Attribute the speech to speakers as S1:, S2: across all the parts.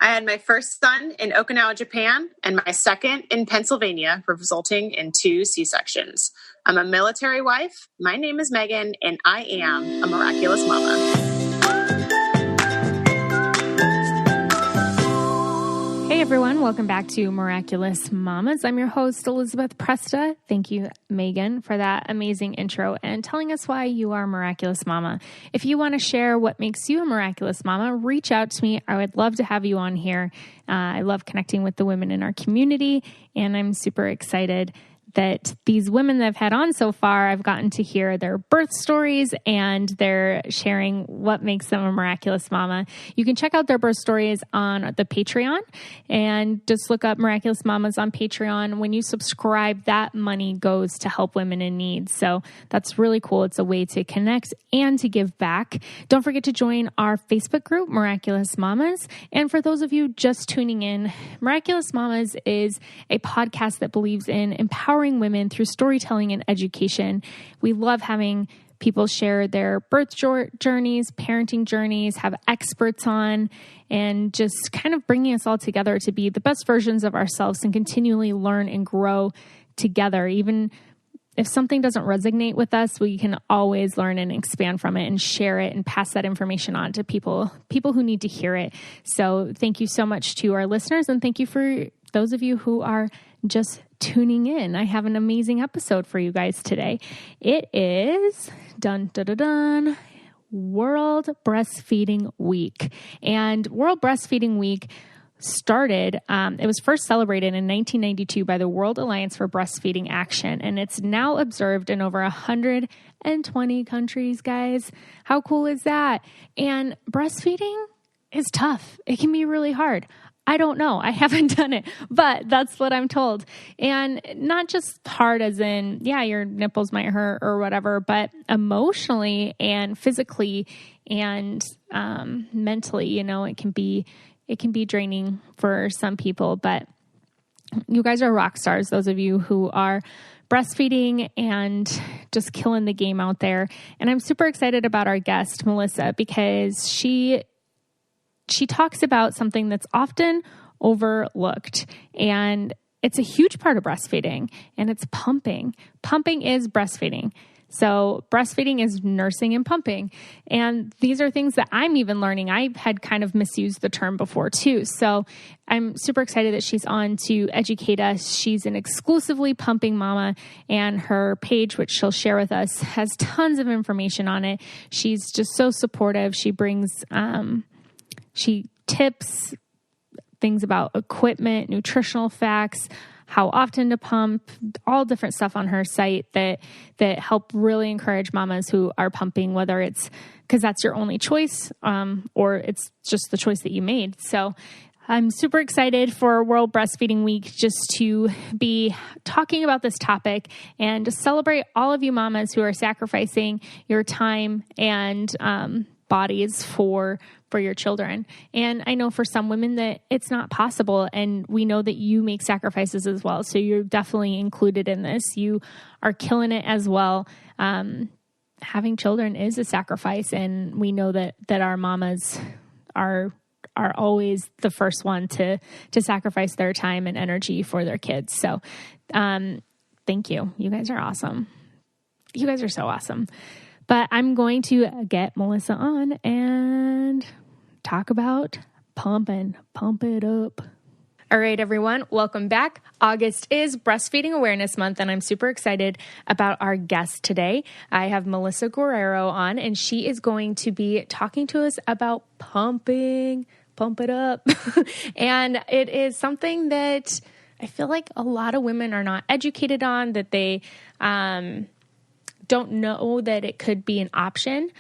S1: I had my first son in Okinawa, Japan, and my second in Pennsylvania, resulting in 2 C-sections. I'm a military wife. My name is Megan, and I am a miraculous mama.
S2: Hey everyone, welcome back to Miraculous Mommas. I'm your host, Elizabeth Presta. Thank you, Megan, for that amazing intro and telling us why you are a miraculous mama. If you want to share what makes you a miraculous mama, reach out to me. I would love to have you on here. I love connecting with the women in our community, and I'm super excited that these women that I've had on so far, I've gotten to hear their birth stories and they're sharing what makes them a miraculous mama. You can check out their birth stories on the Patreon and just look up Miraculous Mamas on Patreon. When you subscribe, that money goes to help women in need. So that's really cool. It's a way to connect and to give back. Don't forget to join our Facebook group, Miraculous Mamas. And for those of you just tuning in, Miraculous Mamas is a podcast that believes in empowering women through storytelling and education. We love having people share their birth journeys, parenting journeys, have experts on, and just kind of bringing us all together to be the best versions of ourselves and continually learn and grow together. Even if something doesn't resonate with us, we can always learn and expand from it and share it and pass that information on to people who need to hear it. So thank you so much to our listeners, and thank you for those of you who are just tuning in. I have an amazing episode for you guys today. It is World Breastfeeding Week. And World Breastfeeding Week started, it was first celebrated in 1992 by the World Alliance for Breastfeeding Action, and it's now observed in over 120 countries, guys. How cool is that? And breastfeeding is tough. It can be really hard. I don't know. I haven't done it, but that's what I'm told. And not just hard as in, yeah, your nipples might hurt or whatever, but emotionally and physically and mentally, it can be draining for some people. But you guys are rock stars, those of you who are breastfeeding and just killing the game out there. And I'm super excited about our guest, Melissa, because she talks about something that's often overlooked, and it's a huge part of breastfeeding, and it's pumping. Pumping is breastfeeding. So breastfeeding is nursing and pumping. And these are things that I'm even learning. I had kind of misused the term before too. So I'm super excited that she's on to educate us. She's an exclusively pumping mama, and her page, which she'll share with us, has tons of information on it. She's just so supportive. She brings, she tips things about equipment, nutritional facts, how often to pump, all different stuff on her site that help really encourage mamas who are pumping, whether it's because that's your only choice or it's just the choice that you made. So I'm super excited for World Breastfeeding Week just to be talking about this topic and to celebrate all of you mamas who are sacrificing your time and bodies for your children. And I know for some women that it's not possible, and we know that you make sacrifices as well. So you're definitely included in this. You are killing it as well. Having children is a sacrifice, and we know that our mamas are always the first one to sacrifice their time and energy for their kids. So thank you. You guys are awesome. You guys are so awesome. But I'm going to get Melissa on and talk about pump it up. All right, everyone, welcome back. August is Breastfeeding Awareness Month, and I'm super excited about our guest today. I have Melissa Guerriero on, and she is going to be talking to us about pump it up. And it is something that I feel like a lot of women are not educated on, that they don't know that it could be an option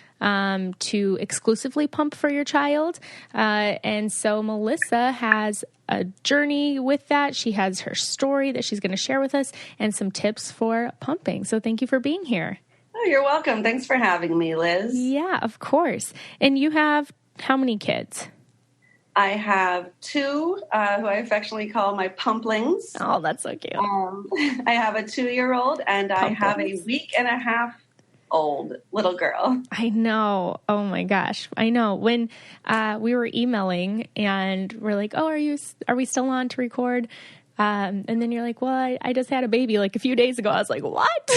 S2: to exclusively pump for your child. And so Melissa has a journey with that. She has her story that she's going to share with us and some tips for pumping. So thank you for being here.
S3: Oh, you're welcome. Thanks for having me, Liz.
S2: Yeah, of course. And you have how many kids?
S3: I have 2 who I affectionately call my pumplings.
S2: Oh, that's so cute.
S3: I have a 2-year-old and I have a week and a half old little girl.
S2: I know. Oh my gosh. I know. When we were emailing and we're like, oh, are we still on to record? And then you're like, well, I just had a baby like a few days ago. I was like, what?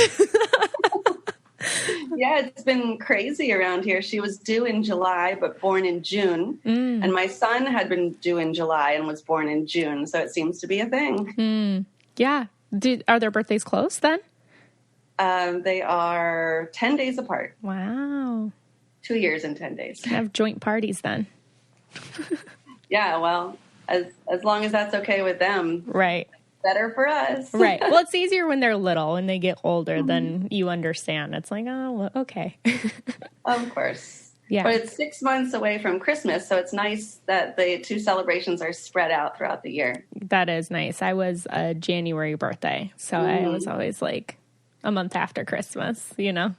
S3: Yeah, it's been crazy around here. She was due in July, but born in June. And my son had been due in July and was born in June. So it seems to be a thing.
S2: Yeah. Are their birthdays close then?
S3: They are 10 days apart.
S2: Wow.
S3: 2 years and 10 days.
S2: Have joint parties then.
S3: Yeah, well, as long as that's okay with them.
S2: Right.
S3: Better for us.
S2: Right. Well, it's easier when they're little. When they get older, then you understand. It's like, oh, well, okay.
S3: Of course.
S2: Yeah.
S3: But it's 6 months away from Christmas, so it's nice that the two celebrations are spread out throughout the year.
S2: That is nice. I was a January birthday, so I was always like a month after Christmas, you know?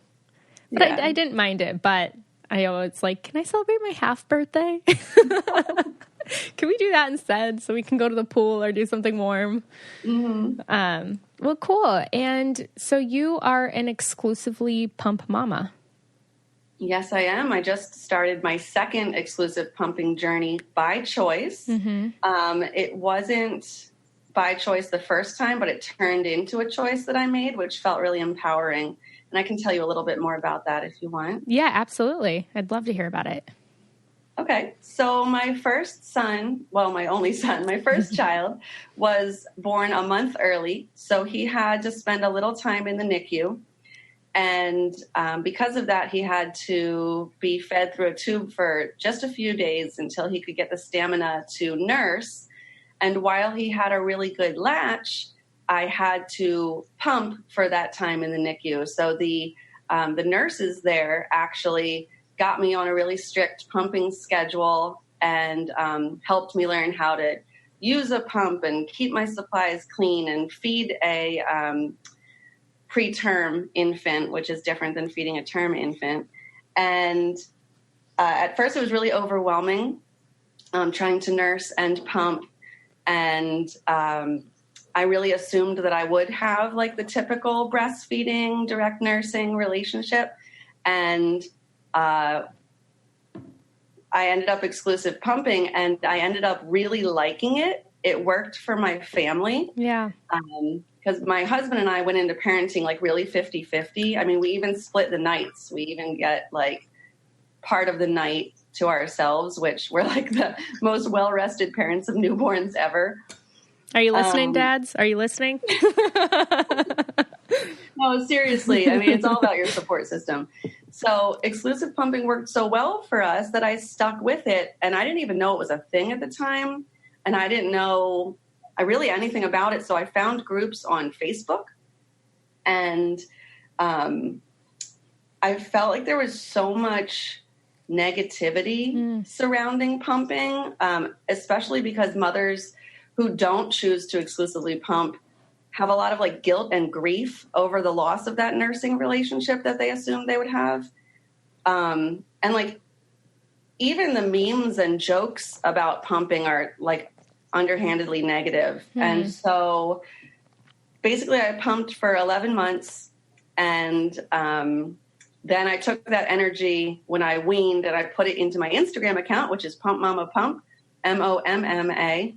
S2: But
S3: Yeah.
S2: I didn't mind it, but I always like, can I celebrate my half birthday? Can we do that instead so we can go to the pool or do something warm? Well, cool. And so you are an exclusively pump mama.
S3: Yes, I am. I just started my second exclusive pumping journey by choice. It wasn't by choice the first time, but it turned into a choice that I made, which felt really empowering. And I can tell you a little bit more about that if you want.
S2: Yeah, absolutely. I'd love to hear about it.
S3: Okay. So my first son, well, my only son, my first child was born a month early. So he had to spend a little time in the NICU. And because of that, he had to be fed through a tube for just a few days until he could get the stamina to nurse. And while he had a really good latch, I had to pump for that time in the NICU. So the nurses there actually got me on a really strict pumping schedule and helped me learn how to use a pump and keep my supplies clean and feed a preterm infant, which is different than feeding a term infant. And at first it was really overwhelming trying to nurse and pump. And I really assumed that I would have like the typical breastfeeding, direct nursing relationship. And I ended up exclusive pumping and I ended up really liking it. It worked for my family.
S2: Yeah.
S3: Because my husband and I went into parenting like really 50-50. I mean, we even split the nights. We even get like part of the night to ourselves, which we're like the most well-rested parents of newborns ever.
S2: Are you listening, dads? Are you listening?
S3: No, seriously. I mean, it's all about your support system. So exclusive pumping worked so well for us that I stuck with it. And I didn't even know it was a thing at the time. And I didn't know really anything about it. So I found groups on Facebook. And I felt like there was so much negativity surrounding pumping, especially because mothers who don't choose to exclusively pump have a lot of like guilt and grief over the loss of that nursing relationship that they assumed they would have. And like even the memes and jokes about pumping are like underhandedly negative. And so basically I pumped for 11 months and then I took that energy when I weaned and I put it into my Instagram account, which is Pump Momma Pump, MOMMA.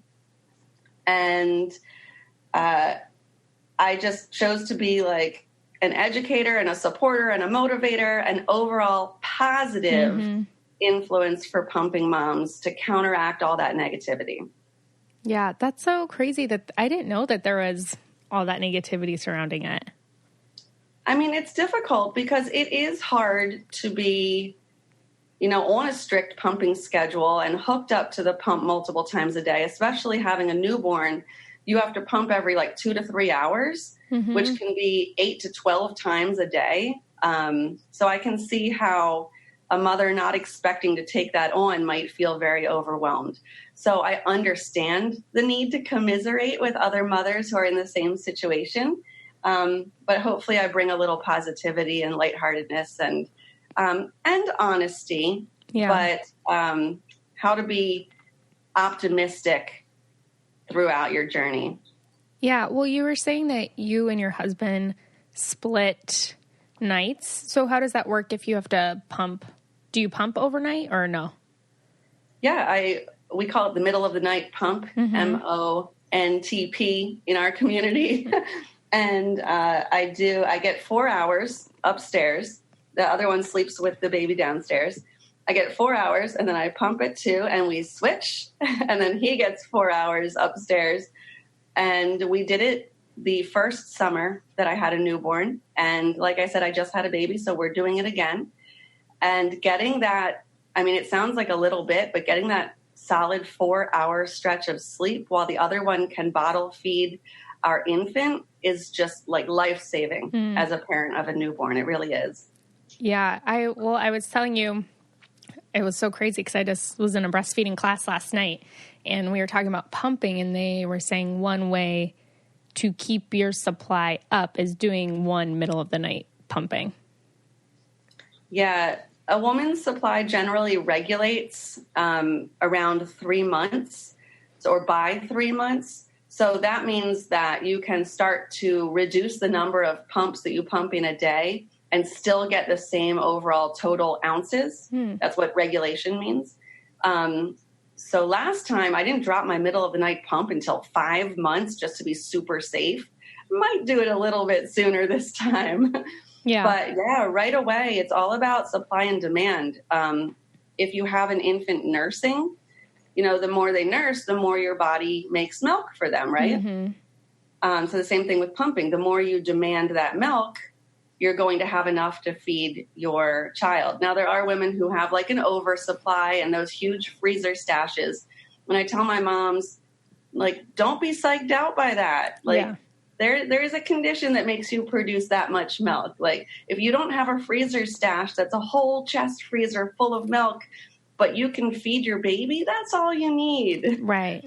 S3: And I just chose to be like an educator and a supporter and a motivator and overall positive influence for pumping moms to counteract all that negativity.
S2: Yeah, that's so crazy that I didn't know that there was all that negativity surrounding it.
S3: I mean, it's difficult because it is hard to be, you know, on a strict pumping schedule and hooked up to the pump multiple times a day, especially having a newborn. You have to pump every like 2 to 3 hours, which can be 8 to 12 times a day. So I can see how a mother not expecting to take that on might feel very overwhelmed. So I understand the need to commiserate with other mothers who are in the same situation. But hopefully I bring a little positivity and lightheartedness and honesty, but how to be optimistic throughout your journey.
S2: Yeah. Well, you were saying that you and your husband split nights. So how does that work if you have to pump? Do you pump overnight or no?
S3: Yeah, we call it the middle of the night pump, MONTP in our community. And I get 4 hours upstairs. The other one sleeps with the baby downstairs. I get 4 hours and then I pump it too, and we switch. And then he gets 4 hours upstairs. And we did it the first summer that I had a newborn. And like I said, I just had a baby, so we're doing it again. And getting that, I mean, it sounds like a little bit, but getting that solid 4 hour stretch of sleep while the other one can bottle feed our infant is just like life-saving as a parent of a newborn. It really is.
S2: Yeah. I was telling you, it was so crazy because I just was in a breastfeeding class last night and we were talking about pumping, and they were saying one way to keep your supply up is doing one middle of the night pumping.
S3: Yeah. A woman's supply generally regulates around 3 months or by 3 months. So that means that you can start to reduce the number of pumps that you pump in a day and still get the same overall total ounces. That's what regulation means. So last time I didn't drop my middle of the night pump until 5 months just to be super safe. Might do it a little bit sooner this time. Yeah. But yeah, right away, it's all about supply and demand. If you have an infant nursing, the more they nurse, the more your body makes milk for them, right? So the same thing with pumping. The more you demand that milk, you're going to have enough to feed your child. Now, there are women who have like an oversupply and those huge freezer stashes. When I tell my moms, like, don't be psyched out by that. Like, there is a condition that makes you produce that much milk. Like, if you don't have a freezer stash that's a whole chest freezer full of milk, but you can feed your baby, that's all you need.
S2: Right.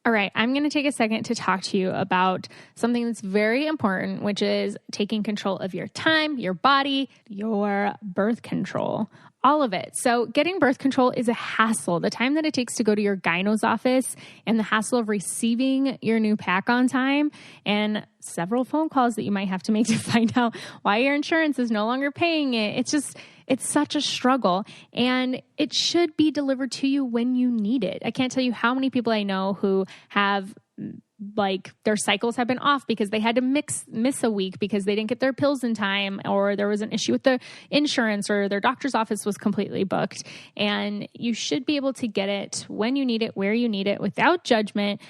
S2: All right, I'm going to take a second to talk to you about something that's very important, which is taking control of your time, your body, your birth control, all of it. So getting birth control is a hassle. The time that it takes to go to your gyno's office and the hassle of receiving your new pack on time and several phone calls that you might have to make to find out why your insurance is no longer paying it. It's such a struggle, and it should be delivered to you when you need it. I can't tell you how many people I know who have, like, their cycles have been off because they had to miss a week because they didn't get their pills in time, or there was an issue with the insurance, or their doctor's office was completely booked. And you should be able to get it when you need it, where you need it, without judgment.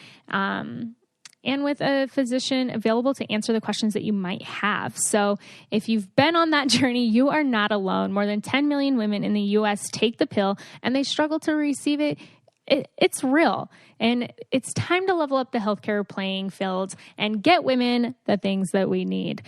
S2: And with a physician available to answer the questions that you might have. So if you've been on that journey, you are not alone. More than 10 million women in the U.S. take the pill and they struggle to receive it. It's real. And it's time to level up the healthcare playing field and get women the things that we need.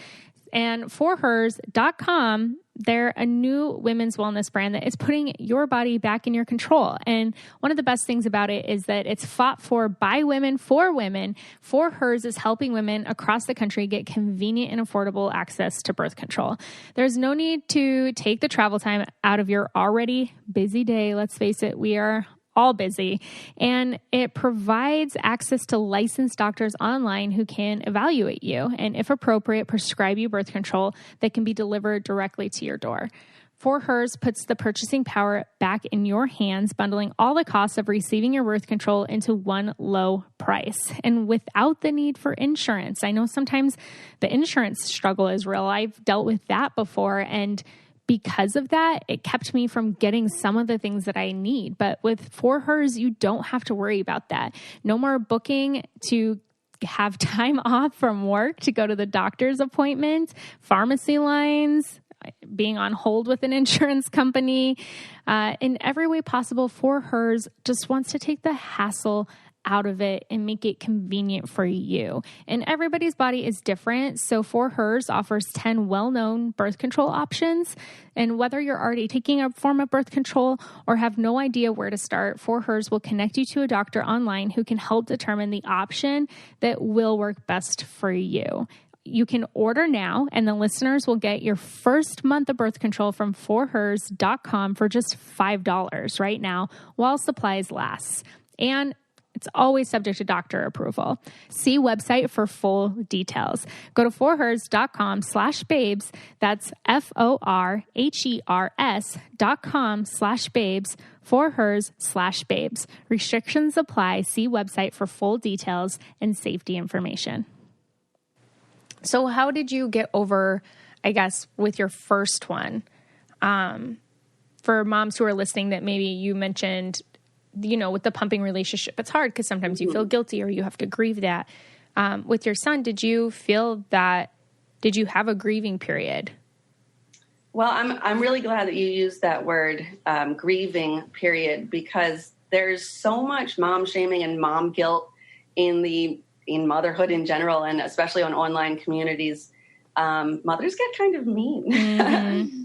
S2: And forhers.com, they're a new women's wellness brand that is putting your body back in your control. And one of the best things about it is that it's fought for by women for women. For Hers is helping women across the country get convenient and affordable access to birth control. There's no need to take the travel time out of your already busy day. Let's face it, we are all busy, and it provides access to licensed doctors online who can evaluate you and, if appropriate, prescribe you birth control that can be delivered directly to your door. For Hers puts the purchasing power back in your hands, bundling all the costs of receiving your birth control into one low price and without the need for insurance. I know sometimes the insurance struggle is real. I've dealt with that before, and because of that, it kept me from getting some of the things that I need. But with For Hers, you don't have to worry about that. No more booking to have time off from work to go to the doctor's appointment, pharmacy lines, being on hold with an insurance company. In every way possible, For Hers just wants to take the hassle out of it and make it convenient for you. And everybody's body is different. So For Hers offers 10 well-known birth control options. And whether you're already taking a form of birth control or have no idea where to start, For Hers will connect you to a doctor online who can help determine the option that will work best for you. You can order now, and the listeners will get your first month of birth control from forhers.com for just $5 right now while supplies last. And It's always subject to doctor approval. See website for full details. Go to forhers.com/babes. That's FORHERS.com/babes. forhers/babes. Restrictions apply. See website for full details and safety information. So how did you get over, I guess, with your first one? For moms who are listening that maybe you mentioned, with the pumping relationship, it's hard because sometimes you feel guilty or you have to grieve that. With your son, did you have a grieving period?
S3: Well, I'm really glad that you used that word, grieving period, because there's so much mom shaming and mom guilt in motherhood in general, and especially on online communities. Mothers get kind of mean. Mm-hmm.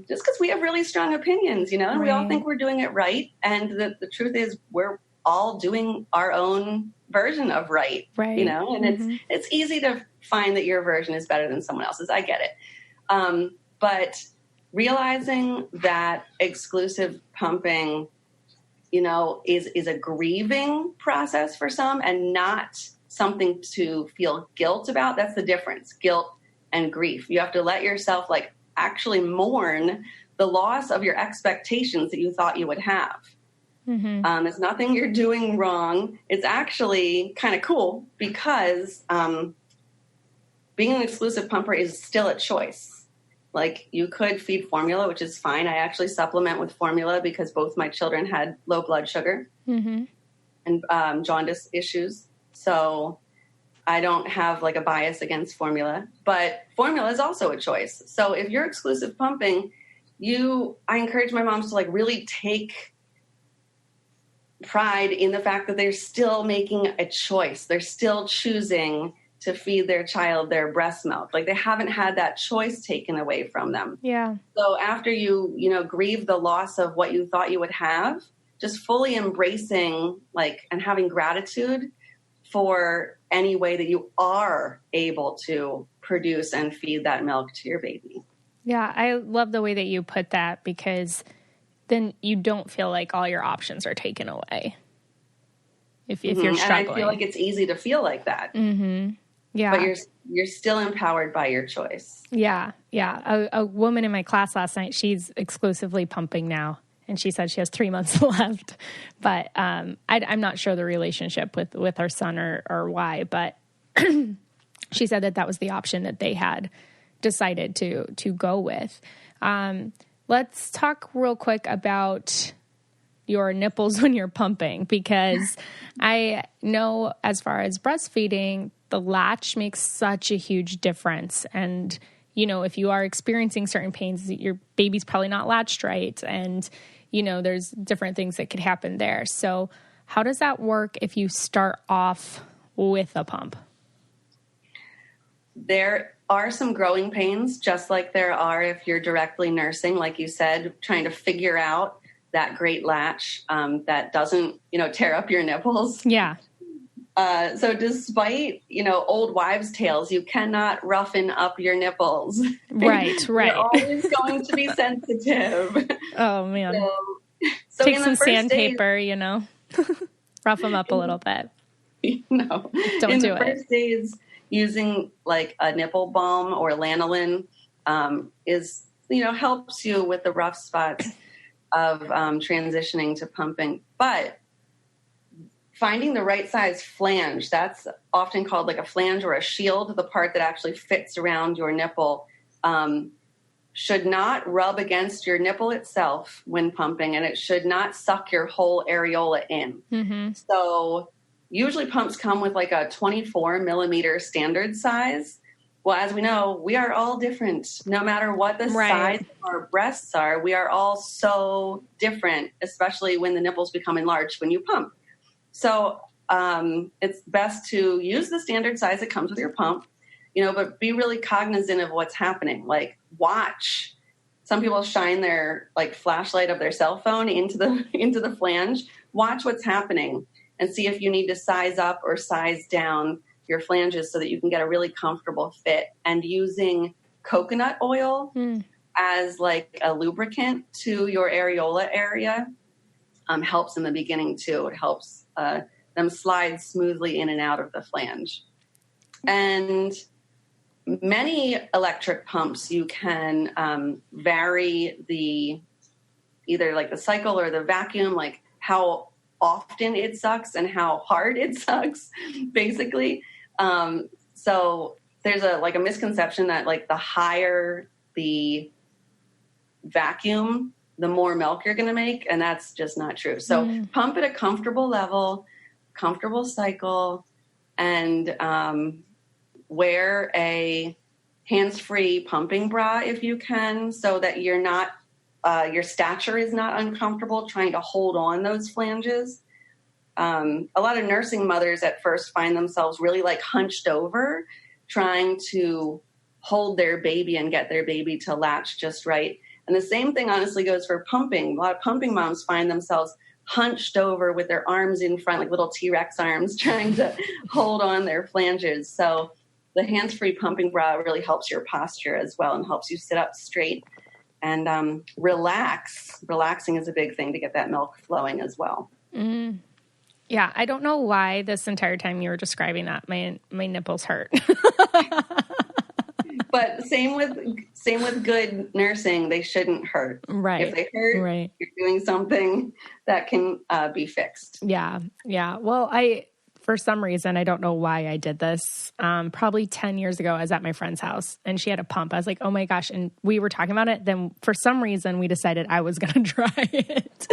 S3: Just because we have really strong opinions, and right. We all think we're doing it right. And the truth is we're all doing our own version of right. And mm-hmm. it's easy to find that your version is better than someone else's. I get it. But realizing that exclusive pumping, is a grieving process for some and not something to feel guilt about. That's the difference, guilt and grief. You have to let yourself actually mourn the loss of your expectations that you thought you would have. Mm-hmm. It's nothing you're doing wrong. It's actually kind of cool because being an exclusive pumper is still a choice. You could feed formula, which is fine. I actually supplement with formula because both my children had low blood sugar mm-hmm. and jaundice issues. So I don't have a bias against formula, but formula is also a choice. So if you're exclusive pumping, I encourage my moms to really take pride in the fact that they're still making a choice. They're still choosing to feed their child their breast milk. They haven't had that choice taken away from them. Yeah. So after you grieve the loss of what you thought you would have, just fully embracing and having gratitude for any way that you are able to produce and feed that milk to your baby.
S2: Yeah, I love the way that you put that because then you don't feel like all your options are taken away if mm-hmm. you're struggling.
S3: And I feel like it's easy to feel like that. Mm-hmm. Yeah. But you're still empowered by your choice.
S2: Yeah, yeah. A woman in my class last night, she's exclusively pumping now. And she said she has 3 months left, but I'm not sure the relationship with her son or why, but she said that was the option that they had decided to go with. Let's talk real quick about your nipples when you're pumping, because I know as far as breastfeeding, the latch makes such a huge difference. And, if you are experiencing certain pains, your baby's probably not latched right. And, there's different things that could happen there. So how does that work if you start off with a pump?
S3: There are some growing pains, just like there are if you're directly nursing, like you said, trying to figure out that great latch that doesn't, tear up your nipples. Yeah. So despite, old wives' tales, you cannot roughen up your nipples.
S2: Right.
S3: You're always going to be sensitive.
S2: Oh, man. So take some sandpaper, rough them up a little bit.
S3: No.
S2: Don't do it.
S3: In the first days, using a nipple balm or lanolin is, helps you with the rough spots of transitioning to pumping. But finding the right size flange, that's often called a flange or a shield, the part that actually fits around your nipple, should not rub against your nipple itself when pumping, and it should not suck your whole areola in. Mm-hmm. So usually pumps come with a 24 millimeter standard size. Well, as we know, we are all different. No matter what the size of our breasts are, we are all so different, especially when the nipples become enlarged when you pump. So it's best to use the standard size that comes with your pump, but be really cognizant of what's happening. Watch. Some people shine their flashlight of their cell phone into the flange. Watch what's happening and see if you need to size up or size down your flanges so that you can get a really comfortable fit. And using coconut oil as a lubricant to your areola area helps in the beginning too. It helps them slide smoothly in and out of the flange. And many electric pumps, you can vary either like the cycle or the vacuum, like how often it sucks and how hard it sucks, basically. So there's a misconception that like the higher the vacuum, the more milk you're going to make. And that's just not true. So pump at a comfortable level, comfortable cycle, and wear a hands-free pumping bra if you can, so that you're not, your stature is not uncomfortable trying to hold on those flanges. A lot of nursing mothers at first find themselves really like hunched over, trying to hold their baby and get their baby to latch just right. And the same thing honestly goes for pumping. A lot of pumping moms find themselves hunched over with their arms in front, like little T-Rex arms, trying to hold on their flanges. So the hands-free pumping bra really helps your posture as well and helps you sit up straight and relax. Relaxing is a big thing to get that milk flowing as well.
S2: Mm. Yeah, I don't know why this entire time you were describing that my nipples hurt.
S3: But same with good nursing, they shouldn't hurt.
S2: Right.
S3: If they hurt,
S2: right,
S3: you're doing something that can be fixed.
S2: Yeah. Yeah. Well, for some reason, I don't know why I did this. Probably 10 years ago, I was at my friend's house and she had a pump. I was like, oh my gosh. And we were talking about it. Then for some reason, we decided I was going to try it.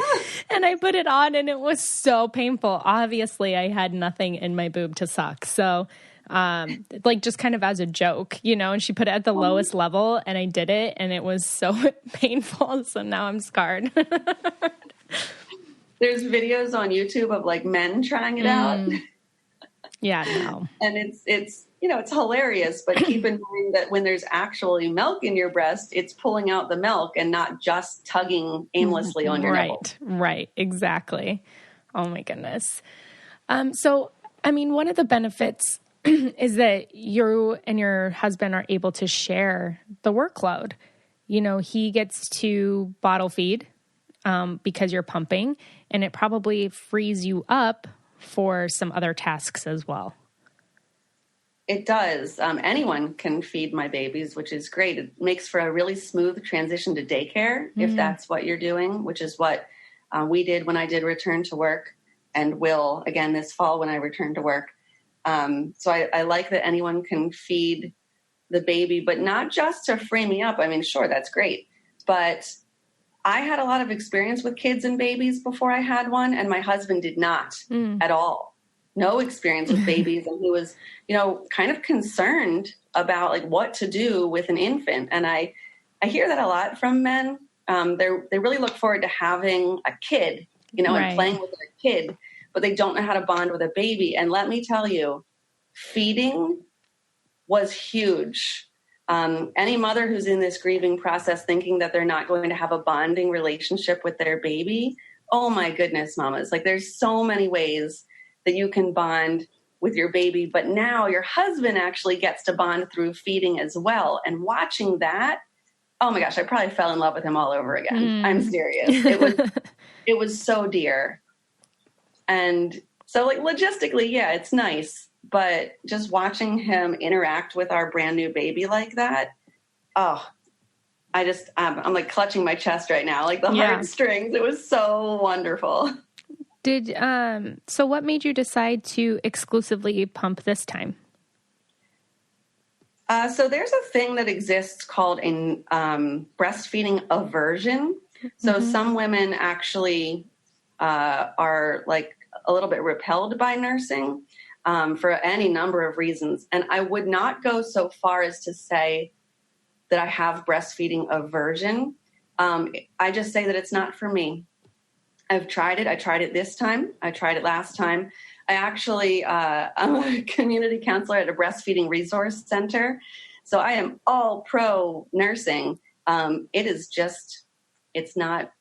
S2: And I put it on and it was so painful. Obviously, I had nothing in my boob to suck. So like just kind of as a joke, and she put it at the lowest level and I did it and it was so painful. So now I'm scarred.
S3: There's videos on YouTube of like men trying it out.
S2: Yeah, no.
S3: And it's hilarious, but keep in mind that when there's actually milk in your breast, it's pulling out the milk and not just tugging aimlessly on your nipple.
S2: Right, exactly. Oh my goodness. So, I mean, one of the benefits is that you and your husband are able to share the workload. He gets to bottle feed because you're pumping, and it probably frees you up for some other tasks as well.
S3: It does. Anyone can feed my babies, which is great. It makes for a really smooth transition to daycare, if that's what you're doing, which is what we did when I did return to work and will again this fall when I return to work. So I like that anyone can feed the baby, but not just to free me up. I mean, sure, that's great. But I had a lot of experience with kids and babies before I had one, and my husband did not at all. No experience with babies. And he was, kind of concerned about like what to do with an infant. And I hear that a lot from men. They really look forward to having a kid, and playing with their kid, but they don't know how to bond with a baby. And let me tell you, feeding was huge. Any mother who's in this grieving process thinking that they're not going to have a bonding relationship with their baby, oh my goodness, mamas. Like there's so many ways that you can bond with your baby, but now your husband actually gets to bond through feeding as well. And watching that, oh my gosh, I probably fell in love with him all over again. I'm serious. It was so dear. And so like logistically, yeah, it's nice. But just watching him interact with our brand new baby like that, I'm like clutching my chest right now, like the heartstrings. It was so wonderful.
S2: So what made you decide to exclusively pump this time?
S3: So there's a thing that exists called a breastfeeding aversion. So some women actually are like a little bit repelled by nursing. For any number of reasons. And I would not go so far as to say that I have breastfeeding aversion. I just say that it's not for me. I've tried it. I tried it this time. I tried it last time. I actually, I'm a community counselor at a breastfeeding resource center. So I am all pro nursing. It is just, it's not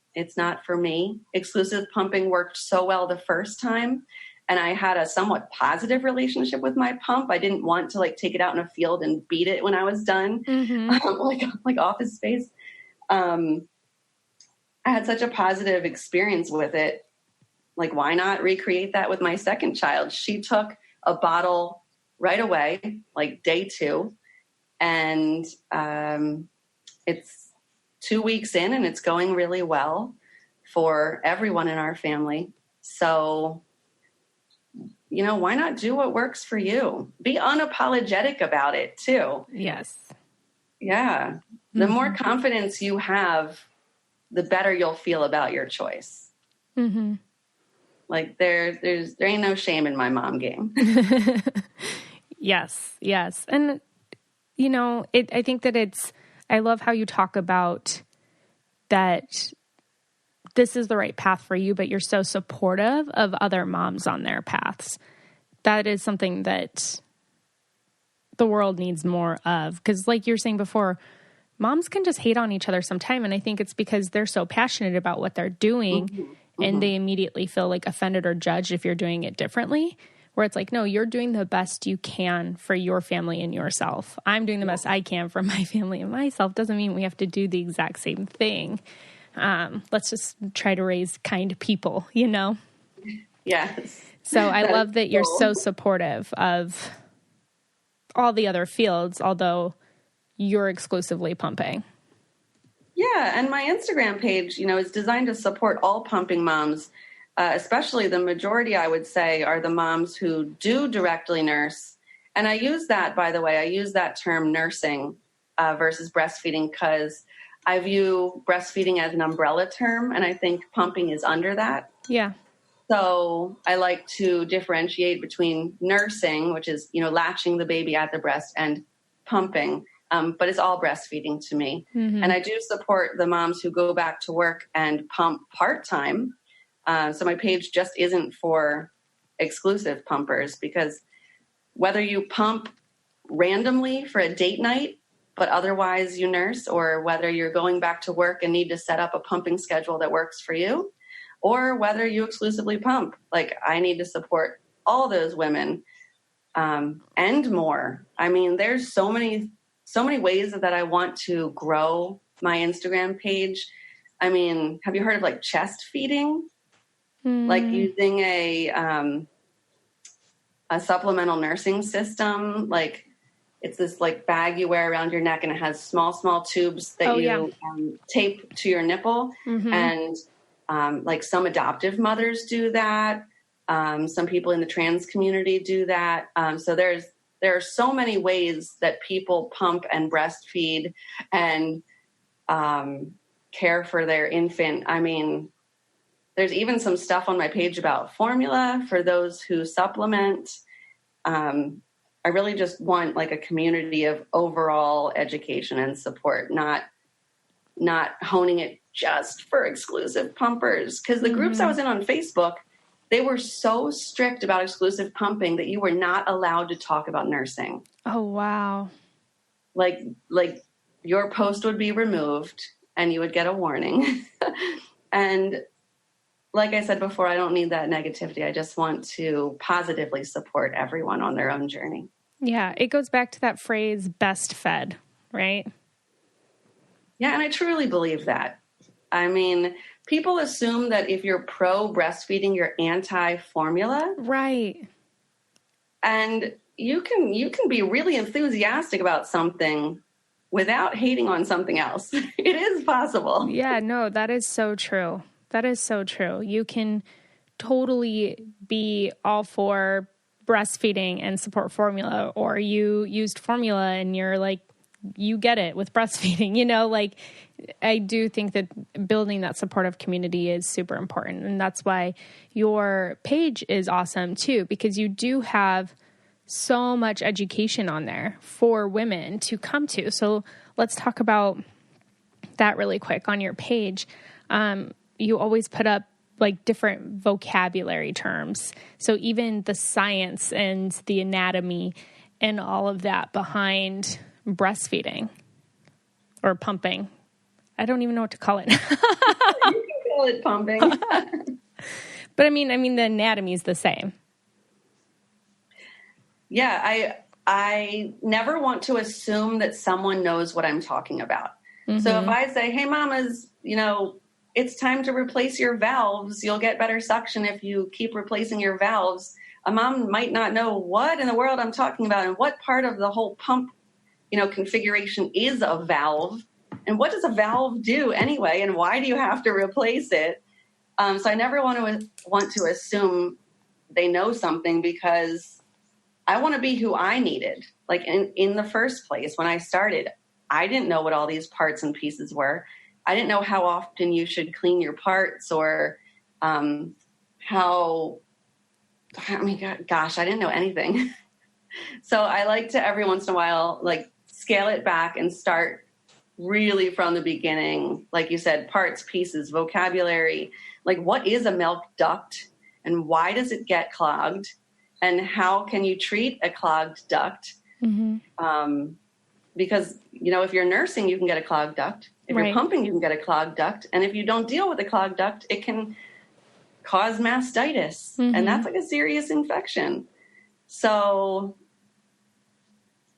S3: for me. Exclusive pumping worked so well the first time. And I had a somewhat positive relationship with my pump. I didn't want to like take it out in a field and beat it when I was done, like Office Space. I had such a positive experience with it like, why not recreate that with my second child? She took a bottle right away, like day 2. And it's 2 weeks in and it's going really well for everyone in our family. So, you know, why not do what works for you? Be unapologetic about it too.
S2: Yes.
S3: Yeah. The more confidence you have, the better you'll feel about your choice.
S2: Mm-hmm.
S3: Like there ain't no shame in my mom game.
S2: Yes. Yes. And, you know, I think that I love how you talk about that this is the right path for you, but you're so supportive of other moms on their paths. That is something that the world needs more of. Because like you were saying before, moms can just hate on each other sometime. And I think it's because they're so passionate about what they're doing and they immediately feel like offended or judged if you're doing it differently. Where it's like, no, you're doing the best you can for your family and yourself. I'm doing the best I can for my family and myself. Doesn't mean we have to do the exact same thing. Let's just try to raise kind people, you know?
S3: Yes.
S2: So I love that you're so supportive of all the other fields, although you're exclusively pumping.
S3: Yeah. And my Instagram page, you know, is designed to support all pumping moms. Especially the majority, I would say, are the moms who do directly nurse. And I use that, by the way, I use that term nursing versus breastfeeding because I view breastfeeding as an umbrella term, and I think pumping is under that.
S2: Yeah.
S3: So I like to differentiate between nursing, which is, you know, latching the baby at the breast, and pumping. But it's all breastfeeding to me. Mm-hmm. And I do support the moms who go back to work and pump part-time. So my page just isn't for exclusive pumpers, because whether you pump randomly for a date night, but otherwise you nurse, or whether you're going back to work and need to set up a pumping schedule that works for you, or whether you exclusively pump, like I need to support all those women and more. I mean, there's so many ways that I want to grow my Instagram page. I mean, have you heard of like chest feeding? Like using a supplemental nursing system. Like it's this like bag you wear around your neck, and it has small tubes that tape to your nipple. And like some adoptive mothers do that. Some people in the trans community do that. So there are so many ways that people pump and breastfeed and care for their infant. I mean, there's even some stuff on my page about formula for those who supplement. I really just want like a community of overall education and support, not honing it just for exclusive pumpers. Because the groups I was in on Facebook, they were so strict about exclusive pumping that you were not allowed to talk about nursing.
S2: Oh, wow.
S3: Like your post would be removed and you would get a warning. And like I said before, I don't need that negativity. I just want to positively support everyone on their own journey.
S2: Yeah, it goes back to that phrase, best fed, right?
S3: Yeah, and I truly believe that. I mean, people assume that if you're pro breastfeeding, you're anti-formula.
S2: Right.
S3: And you can be really enthusiastic about something without hating on something else. It is possible.
S2: Yeah, no, that is so true. That is so true. You can totally be all for breastfeeding and support formula, or you used formula and you're like, you get it with breastfeeding, you know, like I do think that building that supportive community is super important. And that's why your page is awesome too, because you do have so much education on there for women to come to. So let's talk about that really quick on your page. You always put up like different vocabulary terms. So even the science and the anatomy and all of that behind breastfeeding or pumping. I don't even know what to call it.
S3: You can call it pumping.
S2: But I mean, the anatomy is the same.
S3: Yeah. I never want to assume that someone knows what I'm talking about. So if I say, hey, mamas, you know, it's time to replace your valves. You'll get better suction if you keep replacing your valves. A mom might not know what in the world I'm talking about and what part of the whole pump, configuration is a valve. And what does a valve do anyway? And why do you have to replace it? So I never want to assume they know something, because I want to be who I needed. Like in the first place, when I started, I didn't know what all these parts and pieces were. I didn't know how often you should clean your parts, or I didn't know anything. So I like to every once in a while, like, scale it back and start really from the beginning. Like you said, parts, pieces, vocabulary, like what is a milk duct and why does it get clogged? And how can you treat a clogged duct? Mm-hmm. Because, if you're nursing, you can get a clogged duct. If you're pumping, you can get a clogged duct. And if you don't deal with a clogged duct, it can cause mastitis. Mm-hmm. And that's like a serious infection. So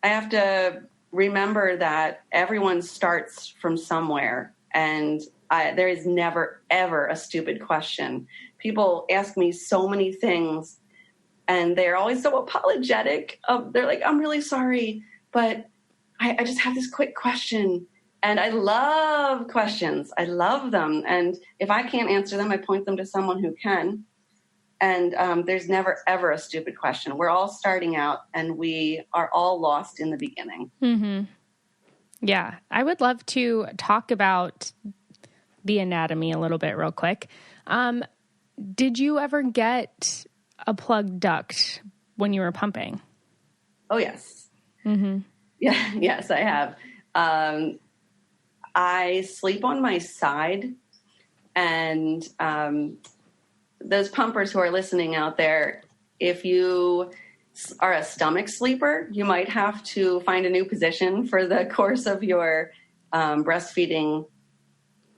S3: I have to remember that everyone starts from somewhere. And there is never, ever a stupid question. People ask me so many things, and they're always so apologetic. They're like, I'm really sorry, but I just have this quick question. And I love questions. I love them. And if I can't answer them, I point them to someone who can. And there's never, ever a stupid question. We're all starting out, and we are all lost in the beginning.
S2: Mm-hmm. Yeah. I would love to talk about the anatomy a little bit real quick. Did you ever get a plugged duct when you were pumping?
S3: Oh, yes.
S2: Mm-hmm.
S3: Yeah, yes, I have. I sleep on my side, and those pumpers who are listening out there, if you are a stomach sleeper, you might have to find a new position for the course of your breastfeeding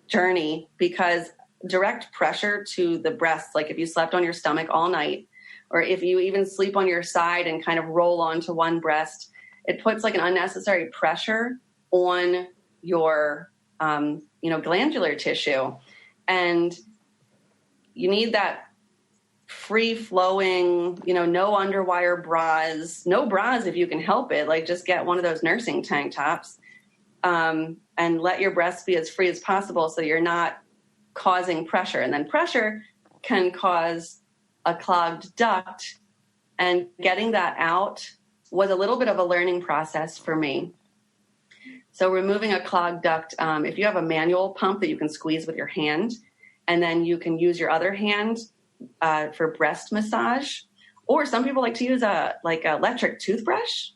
S3: journey, because direct pressure to the breast, like if you slept on your stomach all night, or if you even sleep on your side and kind of roll onto one breast, it puts like an unnecessary pressure on your, glandular tissue. And you need that free flowing, no underwire bras, no bras if you can help it. Like, just get one of those nursing tank tops, and let your breast be as free as possible, so you're not causing pressure. And then pressure can cause a clogged duct, and getting that out was a little bit of a learning process for me. So removing a clogged duct, if you have a manual pump that you can squeeze with your hand, and then you can use your other hand for breast massage, or some people like to use a electric toothbrush.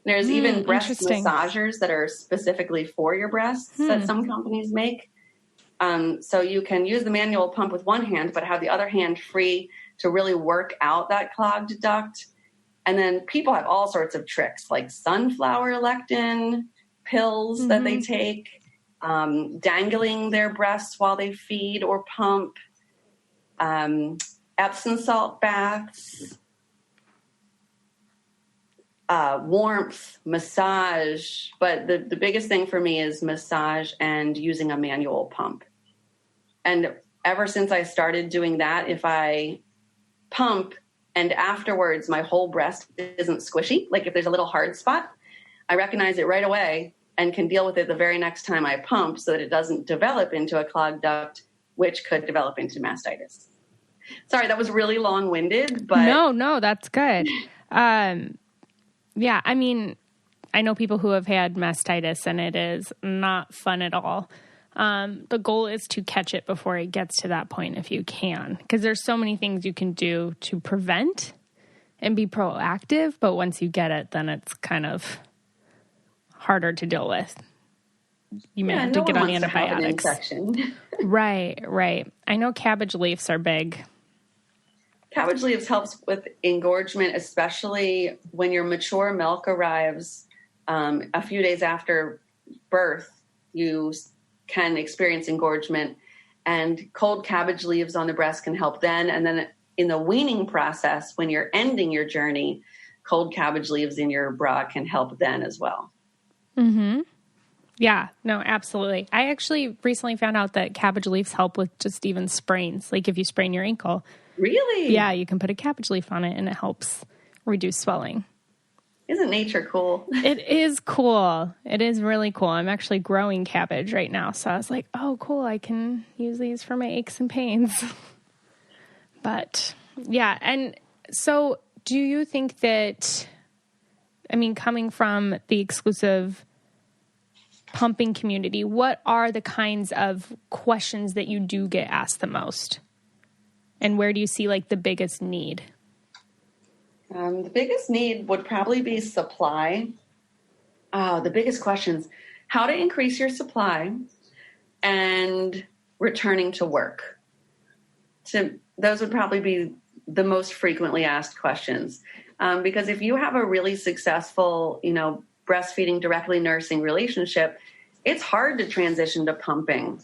S3: There's even breast massagers that are specifically for your breasts that some companies make. So you can use the manual pump with one hand, but have the other hand free to really work out that clogged duct. And then people have all sorts of tricks, like sunflower lectin pills that they take, dangling their breasts while they feed or pump, Epsom salt baths, warmth, massage. But the biggest thing for me is massage and using a manual pump. And ever since I started doing that, if I pump and afterwards my whole breast isn't squishy, like if there's a little hard spot, I recognize it right away and can deal with it the very next time I pump, so that it doesn't develop into a clogged duct, which could develop into mastitis. Sorry, that was really long-winded, but...
S2: No, that's good. Yeah, I mean, I know people who have had mastitis, and it is not fun at all. The goal is to catch it before it gets to that point, if you can, because there's so many things you can do to prevent and be proactive. But once you get it, then it's kind of harder to deal with. You may have to get on antibiotics. Right. I know cabbage leaves are big.
S3: Cabbage leaves helps with engorgement, especially when your mature milk arrives a few days after birth. You can experience engorgement, and cold cabbage leaves on the breast can help then. And then in the weaning process, when you're ending your journey, cold cabbage leaves in your bra can help then as well. Mm-hmm.
S2: Yeah, no, absolutely. I actually recently found out that cabbage leaves help with just even sprains. Like if you sprain your ankle.
S3: Really?
S2: Yeah, you can put a cabbage leaf on it and it helps reduce swelling.
S3: Isn't nature cool?
S2: It is cool. It is really cool. I'm actually growing cabbage right now. So I was like, oh, cool. I can use these for my aches and pains. But yeah. And so do you think that, I mean, coming from the exclusive pumping community, what are the kinds of questions that you do get asked the most? And where do you see like the biggest need?
S3: The biggest need would probably be supply. The biggest questions, how to increase your supply and returning to work. So those would probably be the most frequently asked questions. Because if you have a really successful, breastfeeding, directly nursing relationship, it's hard to transition to pumping.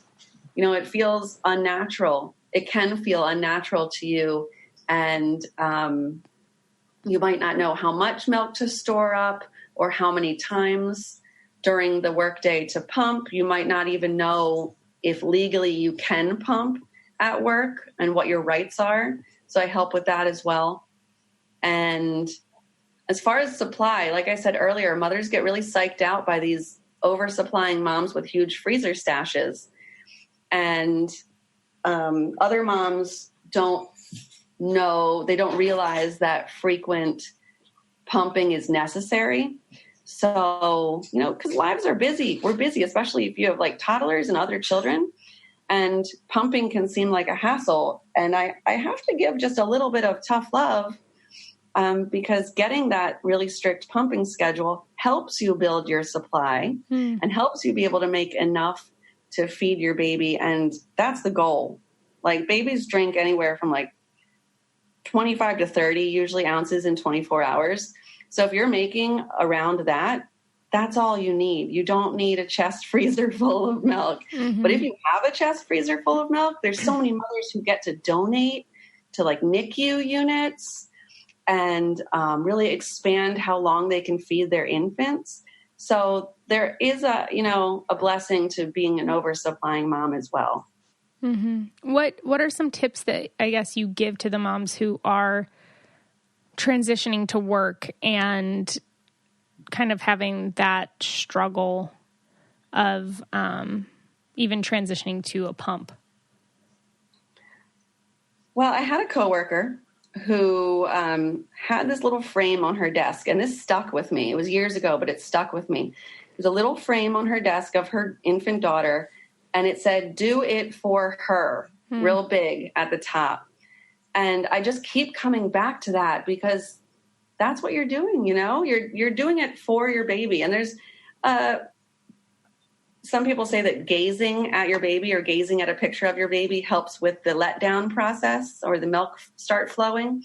S3: It feels unnatural. It can feel unnatural to you. And, you might not know how much milk to store up or how many times during the workday to pump. You might not even know if legally you can pump at work and what your rights are. So I help with that as well. And as far as supply, like I said earlier, mothers get really psyched out by these oversupplying moms with huge freezer stashes. And other moms don't know, they don't realize that frequent pumping is necessary. So, because lives are busy. We're busy, especially if you have like toddlers and other children. And pumping can seem like a hassle. And I have to give just a little bit of tough love because getting that really strict pumping schedule helps you build your supply and helps you be able to make enough to feed your baby. And that's the goal. Like babies drink anywhere from like 25 to 30 usually ounces in 24 hours. So if you're making around that, that's all you need. You don't need a chest freezer full of milk. Mm-hmm. But if you have a chest freezer full of milk, there's so many mothers who get to donate to like NICU units and really expand how long they can feed their infants. So there is a blessing to being an oversupplying mom as well.
S2: Mm-hmm. What are some tips that I guess you give to the moms who are transitioning to work and kind of having that struggle of even transitioning to a pump?
S3: Well, I had a coworker who had this little frame on her desk, and this stuck with me. It was years ago, but it stuck with me. There's a little frame on her desk of her infant daughter, and it said, "Do it for her," real big at the top. And I just keep coming back to that because that's what you're doing, you're doing it for your baby. And there's some people say that gazing at your baby or gazing at a picture of your baby helps with the letdown process or the milk start flowing.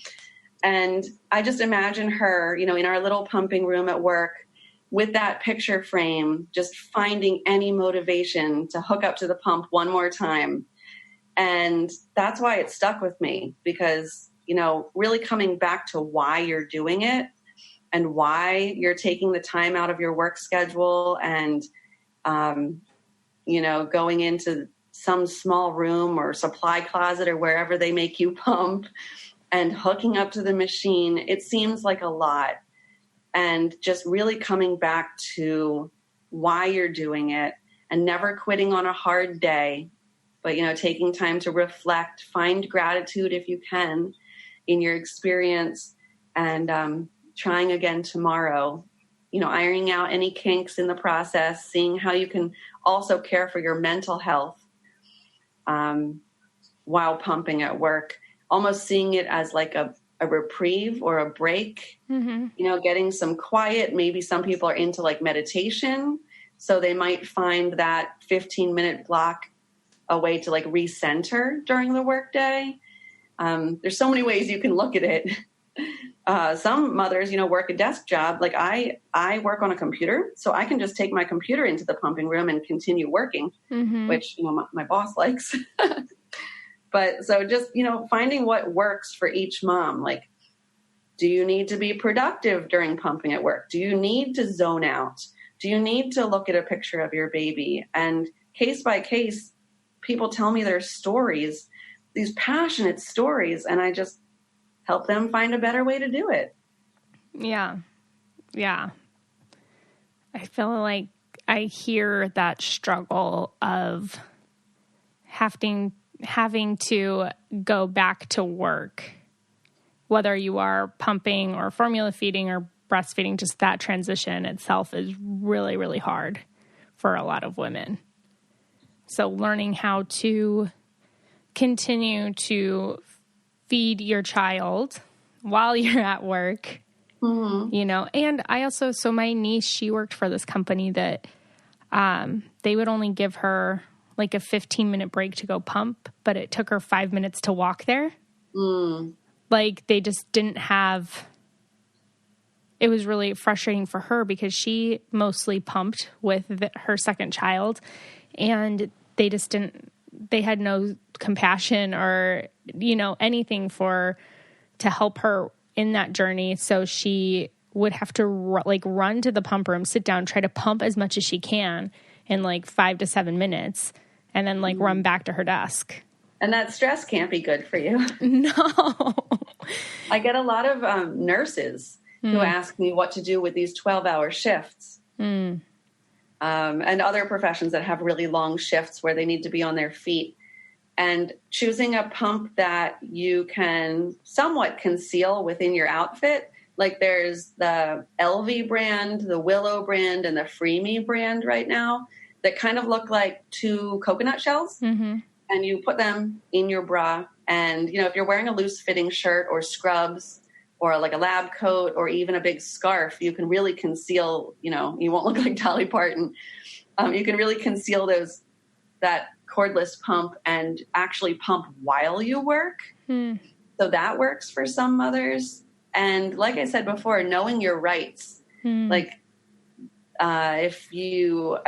S3: And I just imagine her, in our little pumping room at work with that picture frame, just finding any motivation to hook up to the pump one more time. And that's why it stuck with me because, really coming back to why you're doing it and why you're taking the time out of your work schedule and, going into some small room or supply closet or wherever they make you pump and hooking up to the machine. It seems like a lot. And just really coming back to why you're doing it and never quitting on a hard day, but, taking time to reflect, find gratitude if you can in your experience and trying again tomorrow, ironing out any kinks in the process, seeing how you can also care for your mental health while pumping at work, almost seeing it as like a reprieve or a break, getting some quiet. Maybe some people are into like meditation. So they might find that 15-minute block a way to like recenter during the workday. There's so many ways you can look at it. Some mothers, work a desk job. Like I work on a computer, so I can just take my computer into the pumping room and continue working, which, my boss likes. But so just, finding what works for each mom. Like, do you need to be productive during pumping at work? Do you need to zone out? Do you need to look at a picture of your baby? And case by case, people tell me their stories, these passionate stories, and I just help them find a better way to do it.
S2: Yeah. Yeah. I feel like I hear that struggle of having to go back to work, whether you are pumping or formula feeding or breastfeeding. Just that transition itself is really, really hard for a lot of women. So learning how to continue to feed your child while you're at work, you know, and I also, so my niece, she worked for this company that they would only give her like a 15-minute break to go pump, but it took her 5 minutes to walk there. Like they just didn't have, it was really frustrating for her because she mostly pumped with her second child, and they just didn't, they had no compassion or, you know, anything to help her in that journey. So she would have to run to the pump room, sit down, try to pump as much as she can in like 5 to 7 minutes, and then like run back to her desk.
S3: And that stress can't be good for you.
S2: No.
S3: I get a lot of nurses who ask me what to do with these 12-hour shifts. And other professions that have really long shifts where they need to be on their feet. And choosing a pump that you can somewhat conceal within your outfit. Like there's the LV brand, the Willow brand, and the Free Me brand right now that kind of look like two coconut shells. And you put them in your bra. And, you know, if you're wearing a loose fitting shirt or scrubs or like a lab coat or even a big scarf, you can really conceal, you know, you won't look like Dolly Parton. You can really conceal that cordless pump and actually pump while you work. So that works for some mothers. And like I said before, knowing your rights, like I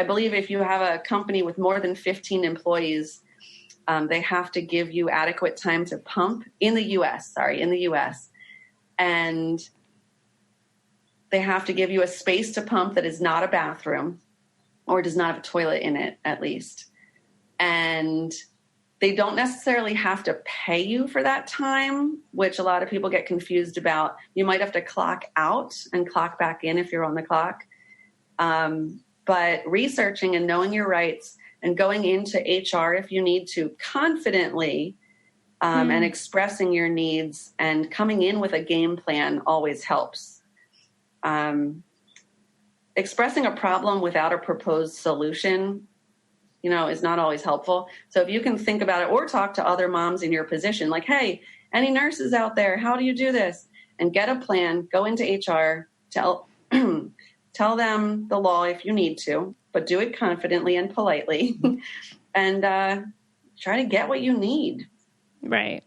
S3: believe if you have a company with more than 15 employees, they have to give you adequate time to pump in the U.S. And they have to give you a space to pump that is not a bathroom or does not have a toilet in it, at least. And they don't necessarily have to pay you for that time, which a lot of people get confused about. You might have to clock out and clock back in if you're on the clock. But researching and knowing your rights and going into HR if you need to confidently and expressing your needs and coming in with a game plan always helps. Expressing a problem without a proposed solution, you know, is not always helpful. So if you can think about it or talk to other moms in your position, like, hey, any nurses out there, how do you do this? And get a plan, go into HR, tell them the law if you need to, but do it confidently and politely and try to get what you need.
S2: Right.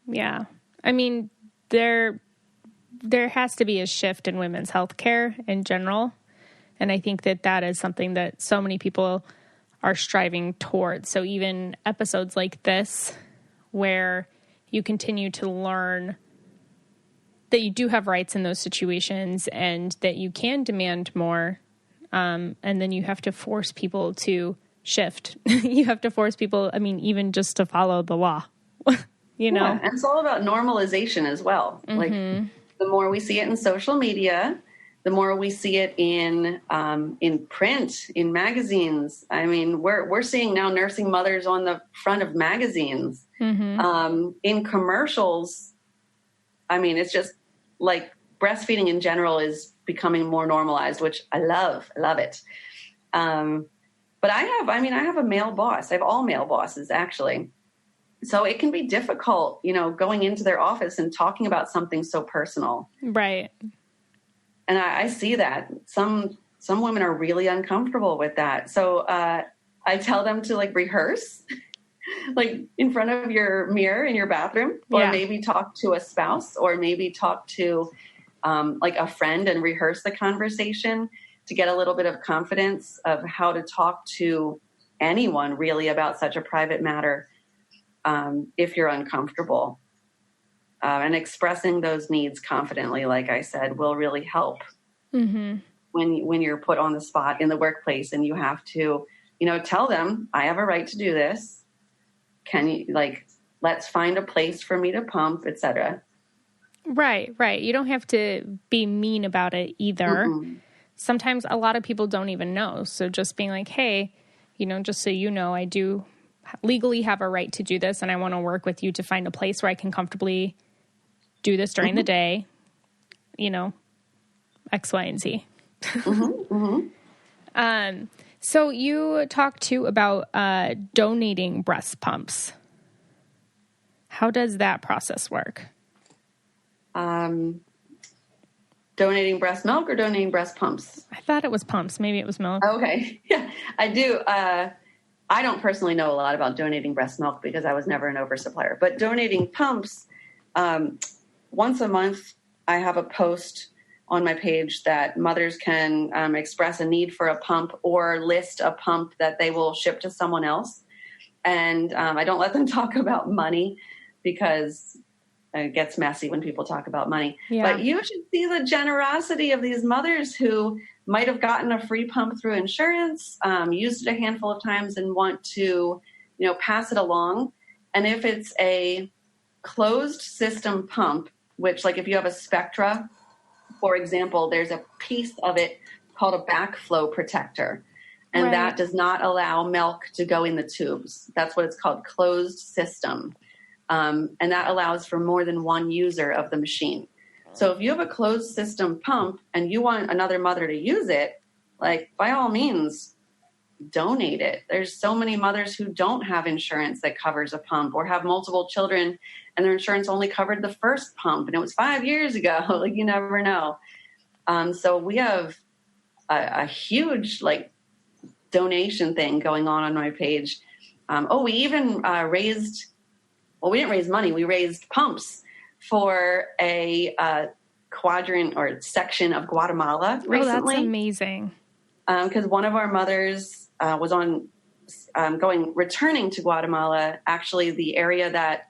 S2: Yeah. I mean, there has to be a shift in women's healthcare in general. And I think that is something that so many people are striving towards. So even episodes like this, where you continue to learn that you do have rights in those situations and that you can demand more. And then you have to force people to shift. You have to force people, I mean, even just to follow the law, you know?
S3: Yeah, and it's all about normalization as well. Like the more we see it in social media, the more we see it in print, in magazines. I mean, we're seeing now nursing mothers on the front of magazines, in commercials. I mean, it's just like breastfeeding in general is becoming more normalized, which I love it. But I have a male boss. I have all male bosses actually. So it can be difficult, you know, going into their office and talking about something so personal.
S2: Right.
S3: And I see that some women are really uncomfortable with that. So I tell them to like rehearse, like in front of your mirror in your bathroom, or maybe talk to a spouse, or maybe talk to like a friend and rehearse the conversation to get a little bit of confidence of how to talk to anyone really about such a private matter if you're uncomfortable. And expressing those needs confidently, like I said, will really help. when you're put on the spot in the workplace and you have to, tell them, I have a right to do this. Can you, let's find a place for me to pump, etc.
S2: Right. You don't have to be mean about it either. Mm-mm. Sometimes a lot of people don't even know. So just being like, hey, just so you know, I do legally have a right to do this, and I want to work with you to find a place where I can comfortably do this during the day, X, Y, and Z. So you talked too about donating breast pumps. How does that process work?
S3: Donating breast milk or donating breast pumps?
S2: I thought it was pumps. Maybe it was milk.
S3: Okay. Yeah, I do. I don't personally know a lot about donating breast milk because I was never an oversupplier. But donating pumps, once a month, I have a post on my page that mothers can express a need for a pump or list a pump that they will ship to someone else. And I don't let them talk about money because it gets messy when people talk about money. Yeah. But you should see the generosity of these mothers who might have gotten a free pump through insurance, used it a handful of times and want to, pass it along. And if it's a closed system pump, which if you have a Spectra, for example, there's a piece of it called a backflow protector. And that does not allow milk to go in the tubes. That's what it's called, closed system. And that allows for more than one user of the machine. So if you have a closed system pump and you want another mother to use it, by all means, donate it. There's so many mothers who don't have insurance that covers a pump or have multiple children and their insurance only covered the first pump. And it was 5 years ago. You never know. So we have a huge, donation thing going on my page. We even raised... Well, we didn't raise money. We raised pumps for a quadrant or section of Guatemala recently.
S2: Oh, that's amazing.
S3: Because one of our mothers was returning to Guatemala, actually the area that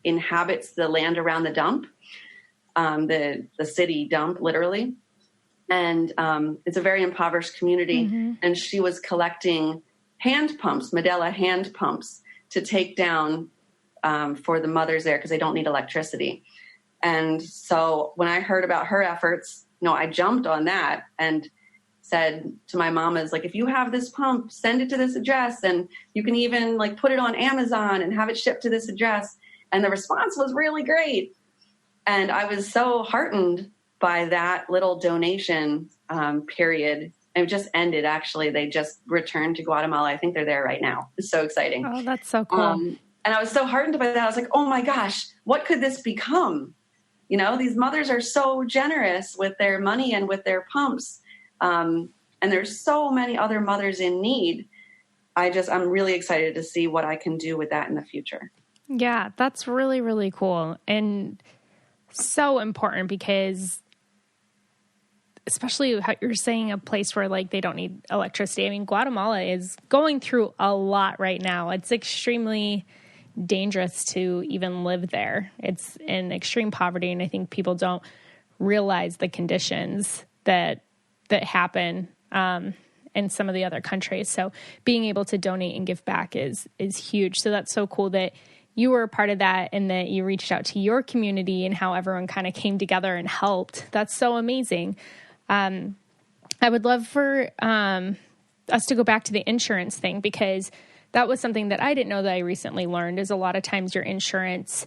S3: inhabits the land around the dump, the city dump, literally. And it's a very impoverished community. Mm-hmm. And she was collecting hand pumps, Medela hand pumps, to take down for the mothers there because they don't need electricity. And so when I heard about her efforts, I jumped on that and said to my mommas, if you have this pump, send it to this address. And you can even put it on Amazon and have it shipped to this address. And the response was really great. And I was so heartened by that little donation period. And it just ended, actually. They just returned to Guatemala. I think they're there right now. It's so exciting.
S2: Oh, that's so cool.
S3: And I was so heartened by that. I was like, oh my gosh, what could this become? These mothers are so generous with their money and with their pumps. And there's so many other mothers in need. I'm really excited to see what I can do with that in the future.
S2: Yeah, that's really, really cool. And so important because especially how you're saying a place where they don't need electricity. I mean, Guatemala is going through a lot right now. It's extremely dangerous to even live there. It's in extreme poverty, and I think people don't realize the conditions that happen in some of the other countries. So being able to donate and give back is huge. So that's so cool that you were a part of that and that you reached out to your community and how everyone kind of came together and helped. That's so amazing. I would love for us to go back to the insurance thing because that was something that I didn't know that I recently learned is a lot of times your insurance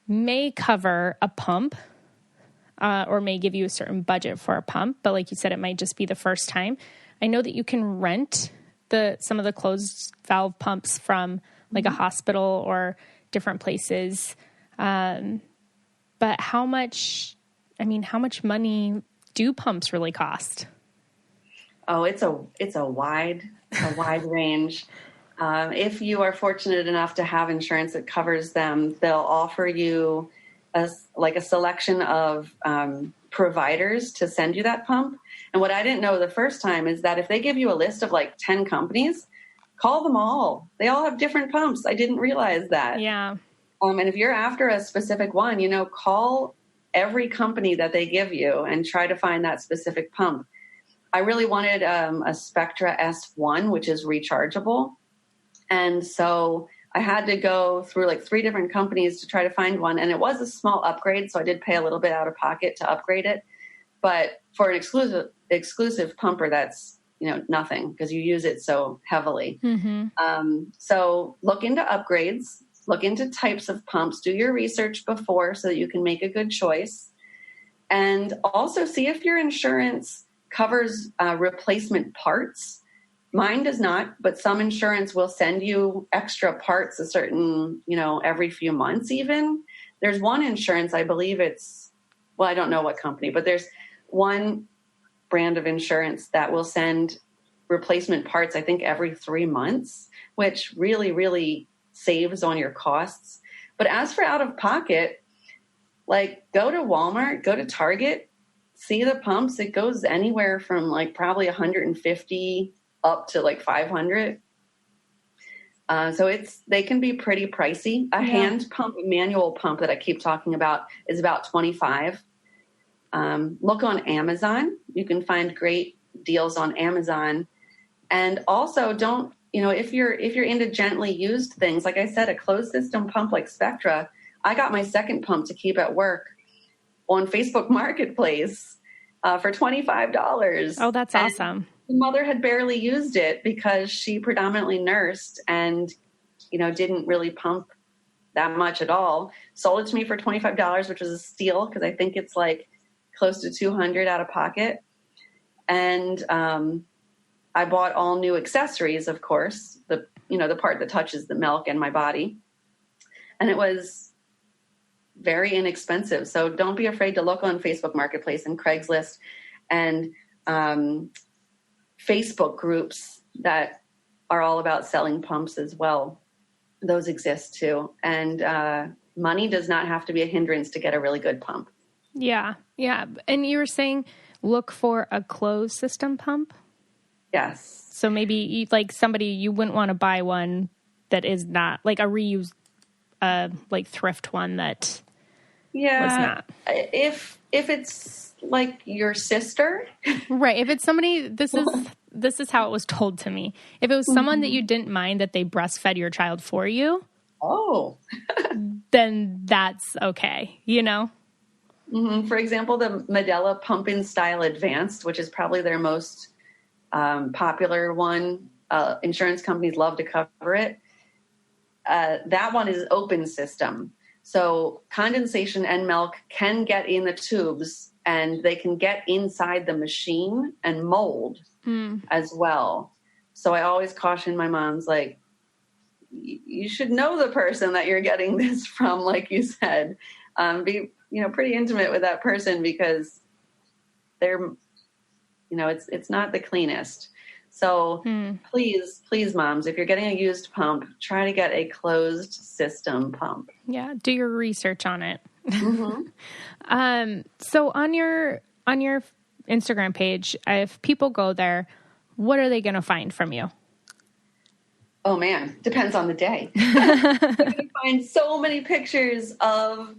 S2: may cover a pump or may give you a certain budget for a pump. But like you said, it might just be the first time. I know that you can rent some of the closed valve pumps from a hospital or different places. But how much money do pumps really cost?
S3: Oh, it's a wide range. If you are fortunate enough to have insurance that covers them, they'll offer you a selection of providers to send you that pump. And what I didn't know the first time is that if they give you a list of 10 companies, call them all. They all have different pumps. I didn't realize that.
S2: Yeah.
S3: And if you're after a specific one, call every company that they give you and try to find that specific pump. I really wanted a Spectra S1, which is rechargeable. And so I had to go through like 3 different companies to try to find one. And it was a small upgrade, so I did pay a little bit out of pocket to upgrade it. But for an exclusive pumper, that's, nothing because you use it so heavily. So look into upgrades, look into types of pumps, do your research before so that you can make a good choice. And also see if your insurance covers replacement parts. Mine does not, but some insurance will send you extra parts a certain, every few months even. There's one insurance, I believe I don't know what company, but there's one brand of insurance that will send replacement parts, I think, every 3 months, which really, really saves on your costs. But as for out of pocket, like go to Walmart, go to Target, see the pumps. It goes anywhere from like probably 150 up to like 500. So they can be pretty pricey. A hand pump, a manual pump that I keep talking about is about 25. Look on Amazon. You can find great deals on Amazon. And also don't, if you're into gently used things, like I said, a closed system pump like Spectra, I got my second pump to keep at work on Facebook Marketplace for $25.
S2: Oh, that's awesome.
S3: The mother had barely used it because she predominantly nursed and, didn't really pump that much at all. Sold it to me for $25, which was a steal because I think it's like close to $200 out of pocket. And I bought all new accessories, of course, the part that touches the milk and my body. And it was very inexpensive. So don't be afraid to look on Facebook Marketplace and Craigslist and Facebook groups that are all about selling pumps as well. Those exist too. And money does not have to be a hindrance to get a really good pump.
S2: Yeah. Yeah. And you were saying look for a closed system pump?
S3: Yes.
S2: So maybe you wouldn't want to buy one that is not like a reused, like thrift one that was not.
S3: If it's like your sister.
S2: Right. If it's somebody, this is how it was told to me. If it was someone that you didn't mind that they breastfed your child for you.
S3: Oh.
S2: then that's okay.
S3: For example, the Medela Pump-In Style Advanced, which is probably their most popular one. Insurance companies love to cover it. That one is open system. So condensation and milk can get in the tubes and they can get inside the machine and mold as well. So I always caution my moms, like, you should know the person that you're getting this from, like you said. Be pretty intimate with that person because they're, it's not the cleanest. So please, moms, if you're getting a used pump, try to get a closed system pump.
S2: Yeah. Do your research on it. So on your Instagram page, if people go there, what are they going to find from you?
S3: Oh man, depends on the day. You're going to find so many pictures of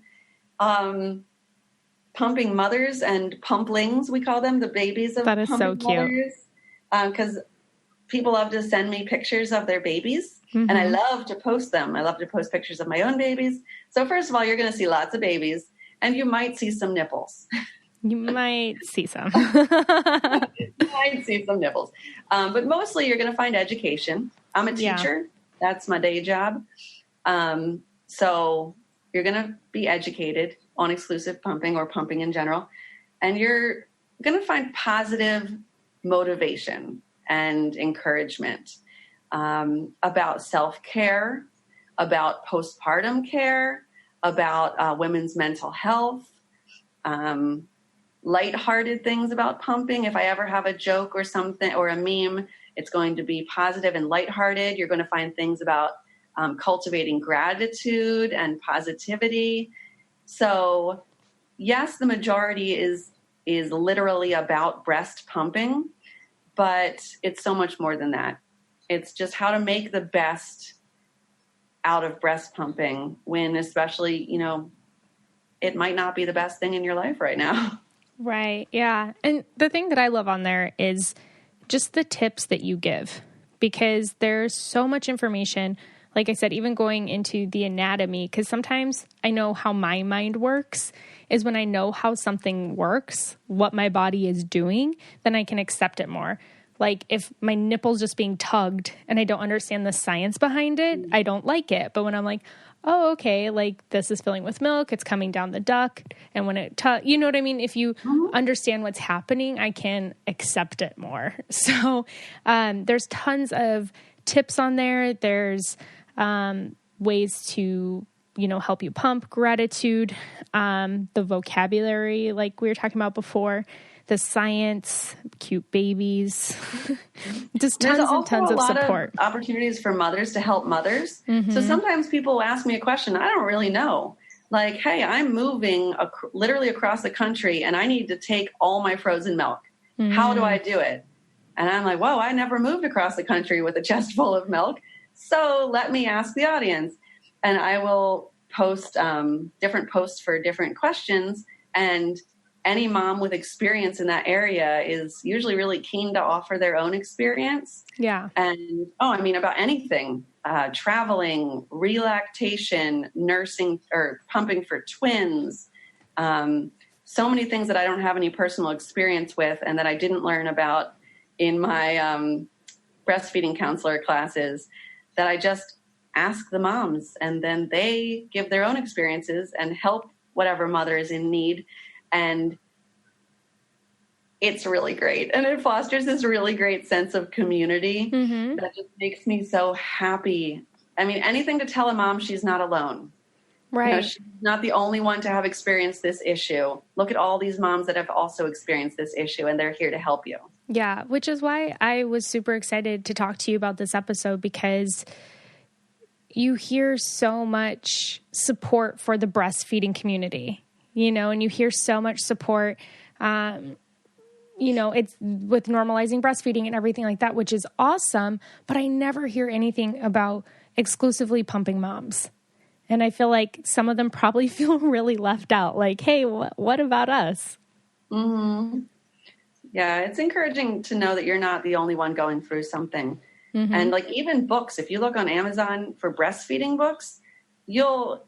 S3: pumping mothers and pumplings, we call them, the babies of pumping
S2: so cute.
S3: mothers. Because people love to send me pictures of their babies, and I love to post them. I love to post pictures of my own babies. So first of all, you're going to see lots of babies, and you might see some nipples.
S2: You might see some.
S3: You might see some nipples. But mostly you're going to find education. I'm a teacher. Yeah. That's my day job. So you're going to be educated on exclusive pumping or pumping in general. And you're going to find positive motivation and encouragement about self-care, about postpartum care, about women's mental health, lighthearted things about pumping. If I ever have a joke or something or a meme, it's going to be positive and lighthearted. You're going to find things about cultivating gratitude and positivity. So yes, the majority is literally about breast pumping, but it's so much more than that. It's just how to make the best out of breast pumping when especially, it might not be the best thing in your life right now.
S2: Right. Yeah. And the thing that I love on there is just the tips that you give, because there's so much information. Like I said, even going into the anatomy, because sometimes I know how my mind works is when I know how something works, what my body is doing, then I can accept it more. Like if my nipple's just being tugged and I don't understand the science behind it, I don't like it. But when I'm like, oh, okay, like this is filling with milk, it's coming down the duct. And when it, you know what I mean? If you understand what's happening, I can accept it more. So there's tons of tips on there. There's ways to, help you pump, gratitude, the vocabulary, like we were talking about before, the science, cute babies, just tons and tons of support.
S3: Of opportunities for mothers to help mothers. Mm-hmm. So sometimes people ask me a question I don't really know. Like, hey, I'm moving literally across the country and I need to take all my frozen milk. Mm-hmm. How do I do it? And I'm like, whoa, I never moved across the country with a chest full of milk. So let me ask the audience. And I will post different posts for different questions. And any mom with experience in that area is usually really keen to offer their own experience.
S2: Yeah.
S3: And, about anything, traveling, relactation, nursing, or pumping for twins. So many things that I don't have any personal experience with and that I didn't learn about in my breastfeeding counselor classes that I just ask the moms, and then they give their own experiences and help whatever mother is in need. And it's really great. And it fosters this really great sense of community that just makes me so happy. I mean, anything to tell a mom she's not alone.
S2: Right.
S3: She's not the only one to have experienced this issue. Look at all these moms that have also experienced this issue, and they're here to help you.
S2: Yeah, which is why I was super excited to talk to you about this episode, because you hear so much support for the breastfeeding community, and you hear so much support, it's with normalizing breastfeeding and everything like that, which is awesome. But I never hear anything about exclusively pumping moms. And I feel like some of them probably feel really left out. Like, hey, what about us?
S3: Mm-hmm. Yeah, it's encouraging to know that you're not the only one going through something. Mm-hmm. And like even books, if you look on Amazon for breastfeeding books, you'll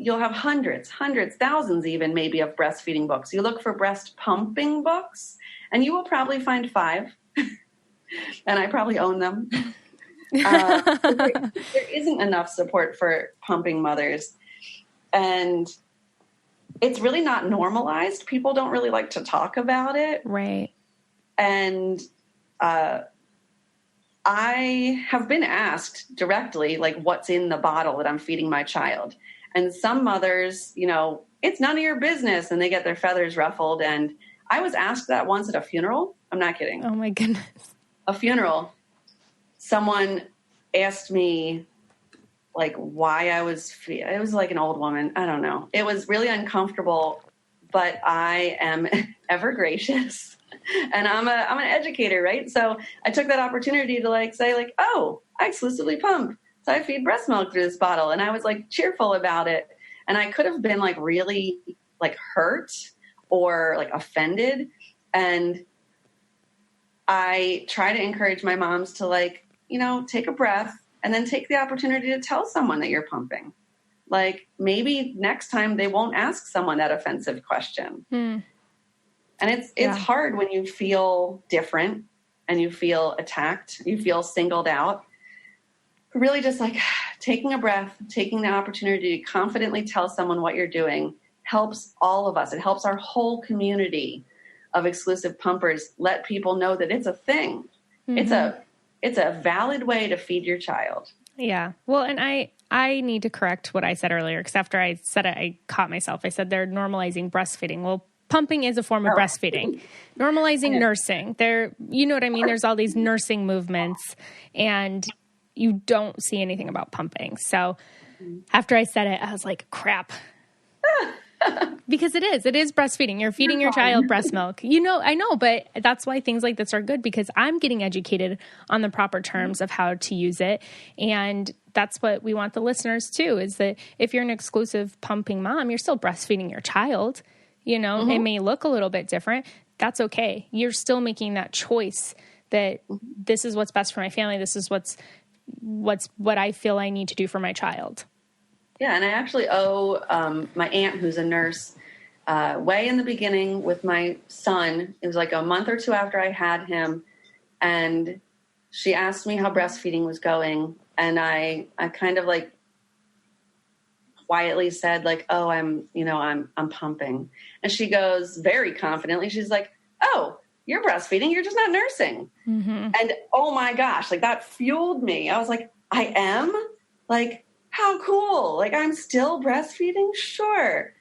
S3: have hundreds, thousands even maybe of breastfeeding books. You look for breast pumping books and you will probably find 5. And I probably own them. There isn't enough support for pumping mothers. And it's really not normalized. People don't really like to talk about it.
S2: Right.
S3: And I have been asked directly, like, what's in the bottle that I'm feeding my child? And some mothers, it's none of your business, and they get their feathers ruffled. And I was asked that once at a funeral. I'm not kidding.
S2: Oh, my goodness.
S3: A funeral. Someone asked me, like, why I was it was like an old woman. I don't know. It was really uncomfortable, but I am ever gracious. And I'm an educator, right? So I took that opportunity to say, oh, I exclusively pump. So I feed breast milk through this bottle. And I was cheerful about it. And I could have been really hurt or offended. And I try to encourage my moms to take a breath and then take the opportunity to tell someone that you're pumping. Maybe next time they won't ask someone that offensive question. And it's hard when you feel different and you feel attacked, you feel singled out. Really just taking a breath, taking the opportunity to confidently tell someone what you're doing helps all of us. It helps our whole community of exclusive pumpers let people know that it's a thing. Mm-hmm. It's a valid way to feed your child.
S2: Yeah. Well, and I need to correct what I said earlier, because after I said it, I caught myself. I said they're normalizing breastfeeding. Well, pumping is a form of breastfeeding. Normalizing nursing. You know what I mean? There's all these nursing movements, and you don't see anything about pumping. So after I said it, I was like, crap. Because it is breastfeeding. You're feeding your child breast milk. I know, but that's why things like this are good, because I'm getting educated on the proper terms of how to use it. And that's what we want the listeners too, is that if you're an exclusive pumping mom, you're still breastfeeding your child. You know, it may look a little bit different. That's okay. You're still making that choice that this is what's best for my family. This is what I feel I need to do for my child.
S3: Yeah. And I actually owe my aunt, who's a nurse, way in the beginning with my son. It was like a month or two after I had him. And she asked me how breastfeeding was going. And I kind of like quietly said like, oh, I'm pumping. And she goes very confidently. She's like, oh, you're breastfeeding. You're just not nursing. Mm-hmm. And oh my gosh, like that fueled me. I was like, I am? Like, how cool. Like I'm still breastfeeding? Sure.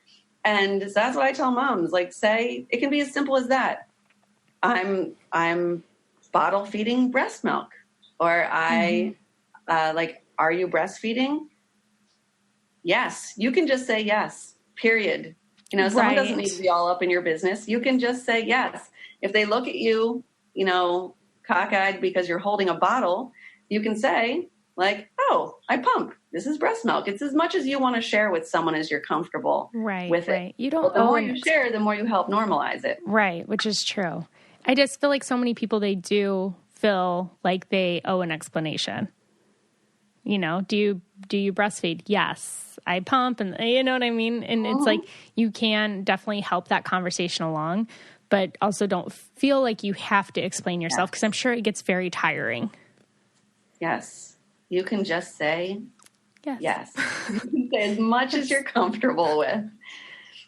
S3: And so that's what I tell moms, like say, it can be as simple as that. I'm bottle feeding breast milk, or are you breastfeeding? Yes. You can just say yes, period. You know, someone doesn't need to be all up in your business. You can just say yes. If they look at you, you know, cockeyed because you're holding a bottle, you can say like, oh, I pump. This is breast milk. It's as much as you want to share with someone as you're comfortable with it.
S2: You don't.
S3: The more you share, the more you help normalize it.
S2: Right, which is true. I just feel like so many people, they do feel like they owe an explanation. You know, do you breastfeed? Yes, I pump, and you know what I mean? And it's like, you can definitely help that conversation along, but also don't feel like you have to explain yourself, because I'm sure it gets very tiring.
S3: Yes. You can just say yes. You can say as much as you're comfortable with.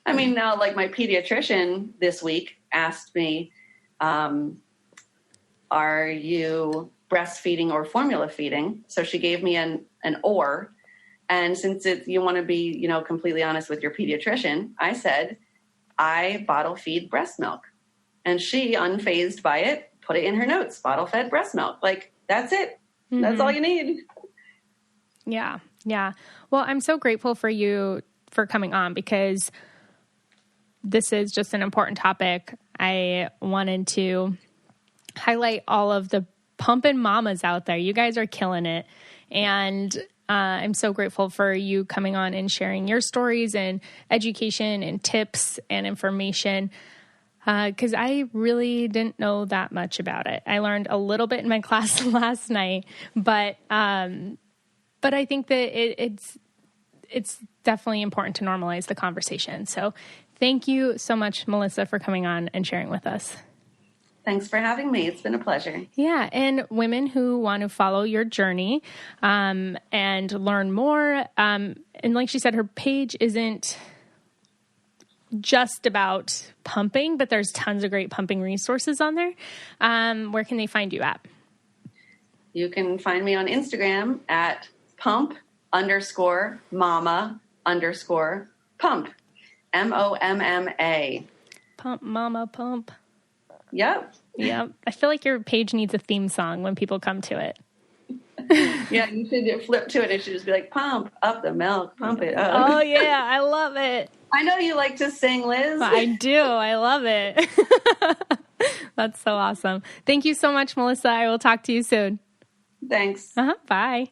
S3: I mean, now, like my pediatrician this week asked me, are you breastfeeding or formula feeding? So she gave me an or. And since you want to be, you know, completely honest with your pediatrician, I said, I bottle feed breast milk. And she, unfazed by it, put it in her notes, bottle fed breast milk. Like, that's it. Mm-hmm. That's all you need.
S2: Yeah. Yeah. Well, I'm so grateful for you for coming on, because this is just an important topic. I wanted to highlight all of the pumping mamas out there. You guys are killing it. And I'm so grateful for you coming on and sharing your stories and education and tips and information, because I really didn't know that much about it. I learned a little bit in my class last night, but I think that it's definitely important to normalize the conversation. So thank you so much, Melissa, for coming on and sharing with us.
S3: Thanks for having me. It's been a pleasure.
S2: Yeah. And women who want to follow your journey and learn more. And like she said, her page isn't just about pumping, but there's tons of great pumping resources on there. Where can they find you at?
S3: You can find me on Instagram at pump_momma_pump. MOMMA.
S2: Pump, mama, pump.
S3: Yep.
S2: Yep. I feel like your page needs a theme song when people come to it.
S3: Yeah, you should flip to it. It should just be like, pump up the milk, pump it up.
S2: Oh, yeah. I love it.
S3: I know you like to sing, Liz.
S2: I do. I love it. That's so awesome. Thank you so much, Melissa. I will talk to you soon.
S3: Thanks.
S2: Bye.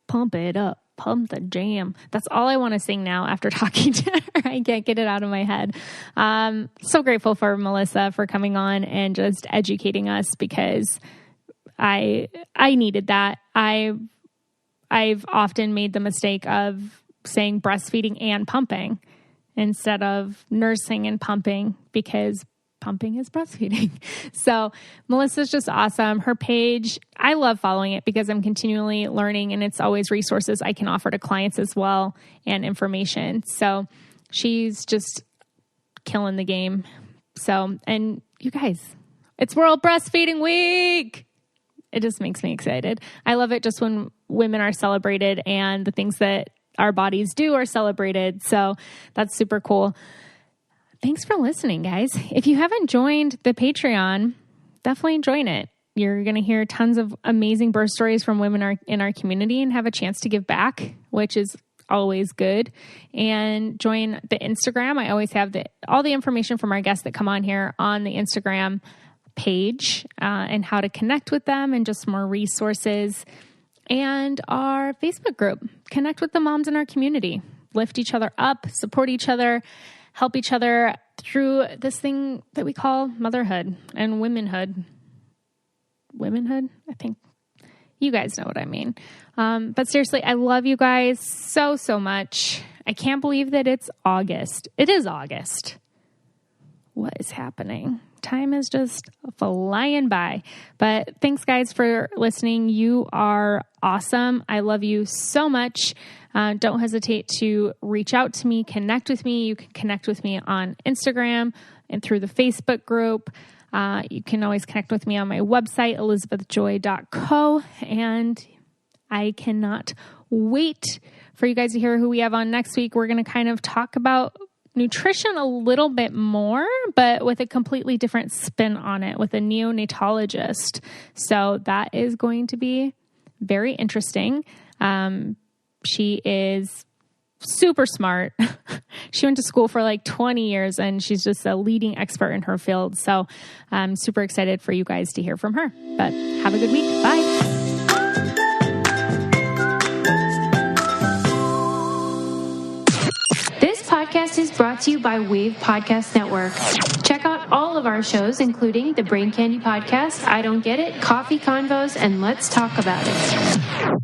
S2: Pump it up. Pump the jam. That's all I want to sing now after talking to her. I can't get it out of my head. So grateful for Melissa for coming on and just educating us, because I needed that. I've often made the mistake of saying breastfeeding and pumping instead of nursing and pumping, because pumping is breastfeeding. So Melissa's just awesome. Her page, I love following it because I'm continually learning, and it's always resources I can offer to clients as well, and information. So she's just killing the game. So, and you guys, it's World Breastfeeding Week. It just makes me excited. I love it just when women are celebrated and the things that our bodies do are celebrated. So that's super cool. Thanks for listening, guys. If you haven't joined the Patreon, definitely join it. You're going to hear tons of amazing birth stories from women in our community and have a chance to give back, which is always good. And join the Instagram. I always have all the information from our guests that come on here on the Instagram page, and how to connect with them and just more resources. And our Facebook group. Connect with the moms in our community. Lift each other up, support each other, help each other through this thing that we call motherhood and womanhood. Womanhood? I think you guys know what I mean. But seriously, I love you guys so, so much. I can't believe that it's August. It is August. What is happening? Time is just flying by. But thanks, guys, for listening. You are awesome. I love you so much. Don't hesitate to reach out to me, connect with me. You can connect with me on Instagram and through the Facebook group. You can always connect with me on my website, elizabethjoy.co. And I cannot wait for you guys to hear who we have on next week. We're going to kind of talk about nutrition a little bit more, but with a completely different spin on it, with a neonatologist. So that is going to be very interesting. She is super smart. She went to school for like 20 years and she's just a leading expert in her field. So I'm super excited for you guys to hear from her. But have a good week. Bye.
S4: This podcast is brought to you by Wave Podcast Network. Check out all of our shows, including the Brain Candy Podcast, I Don't Get It, Coffee Convos, and Let's Talk About It.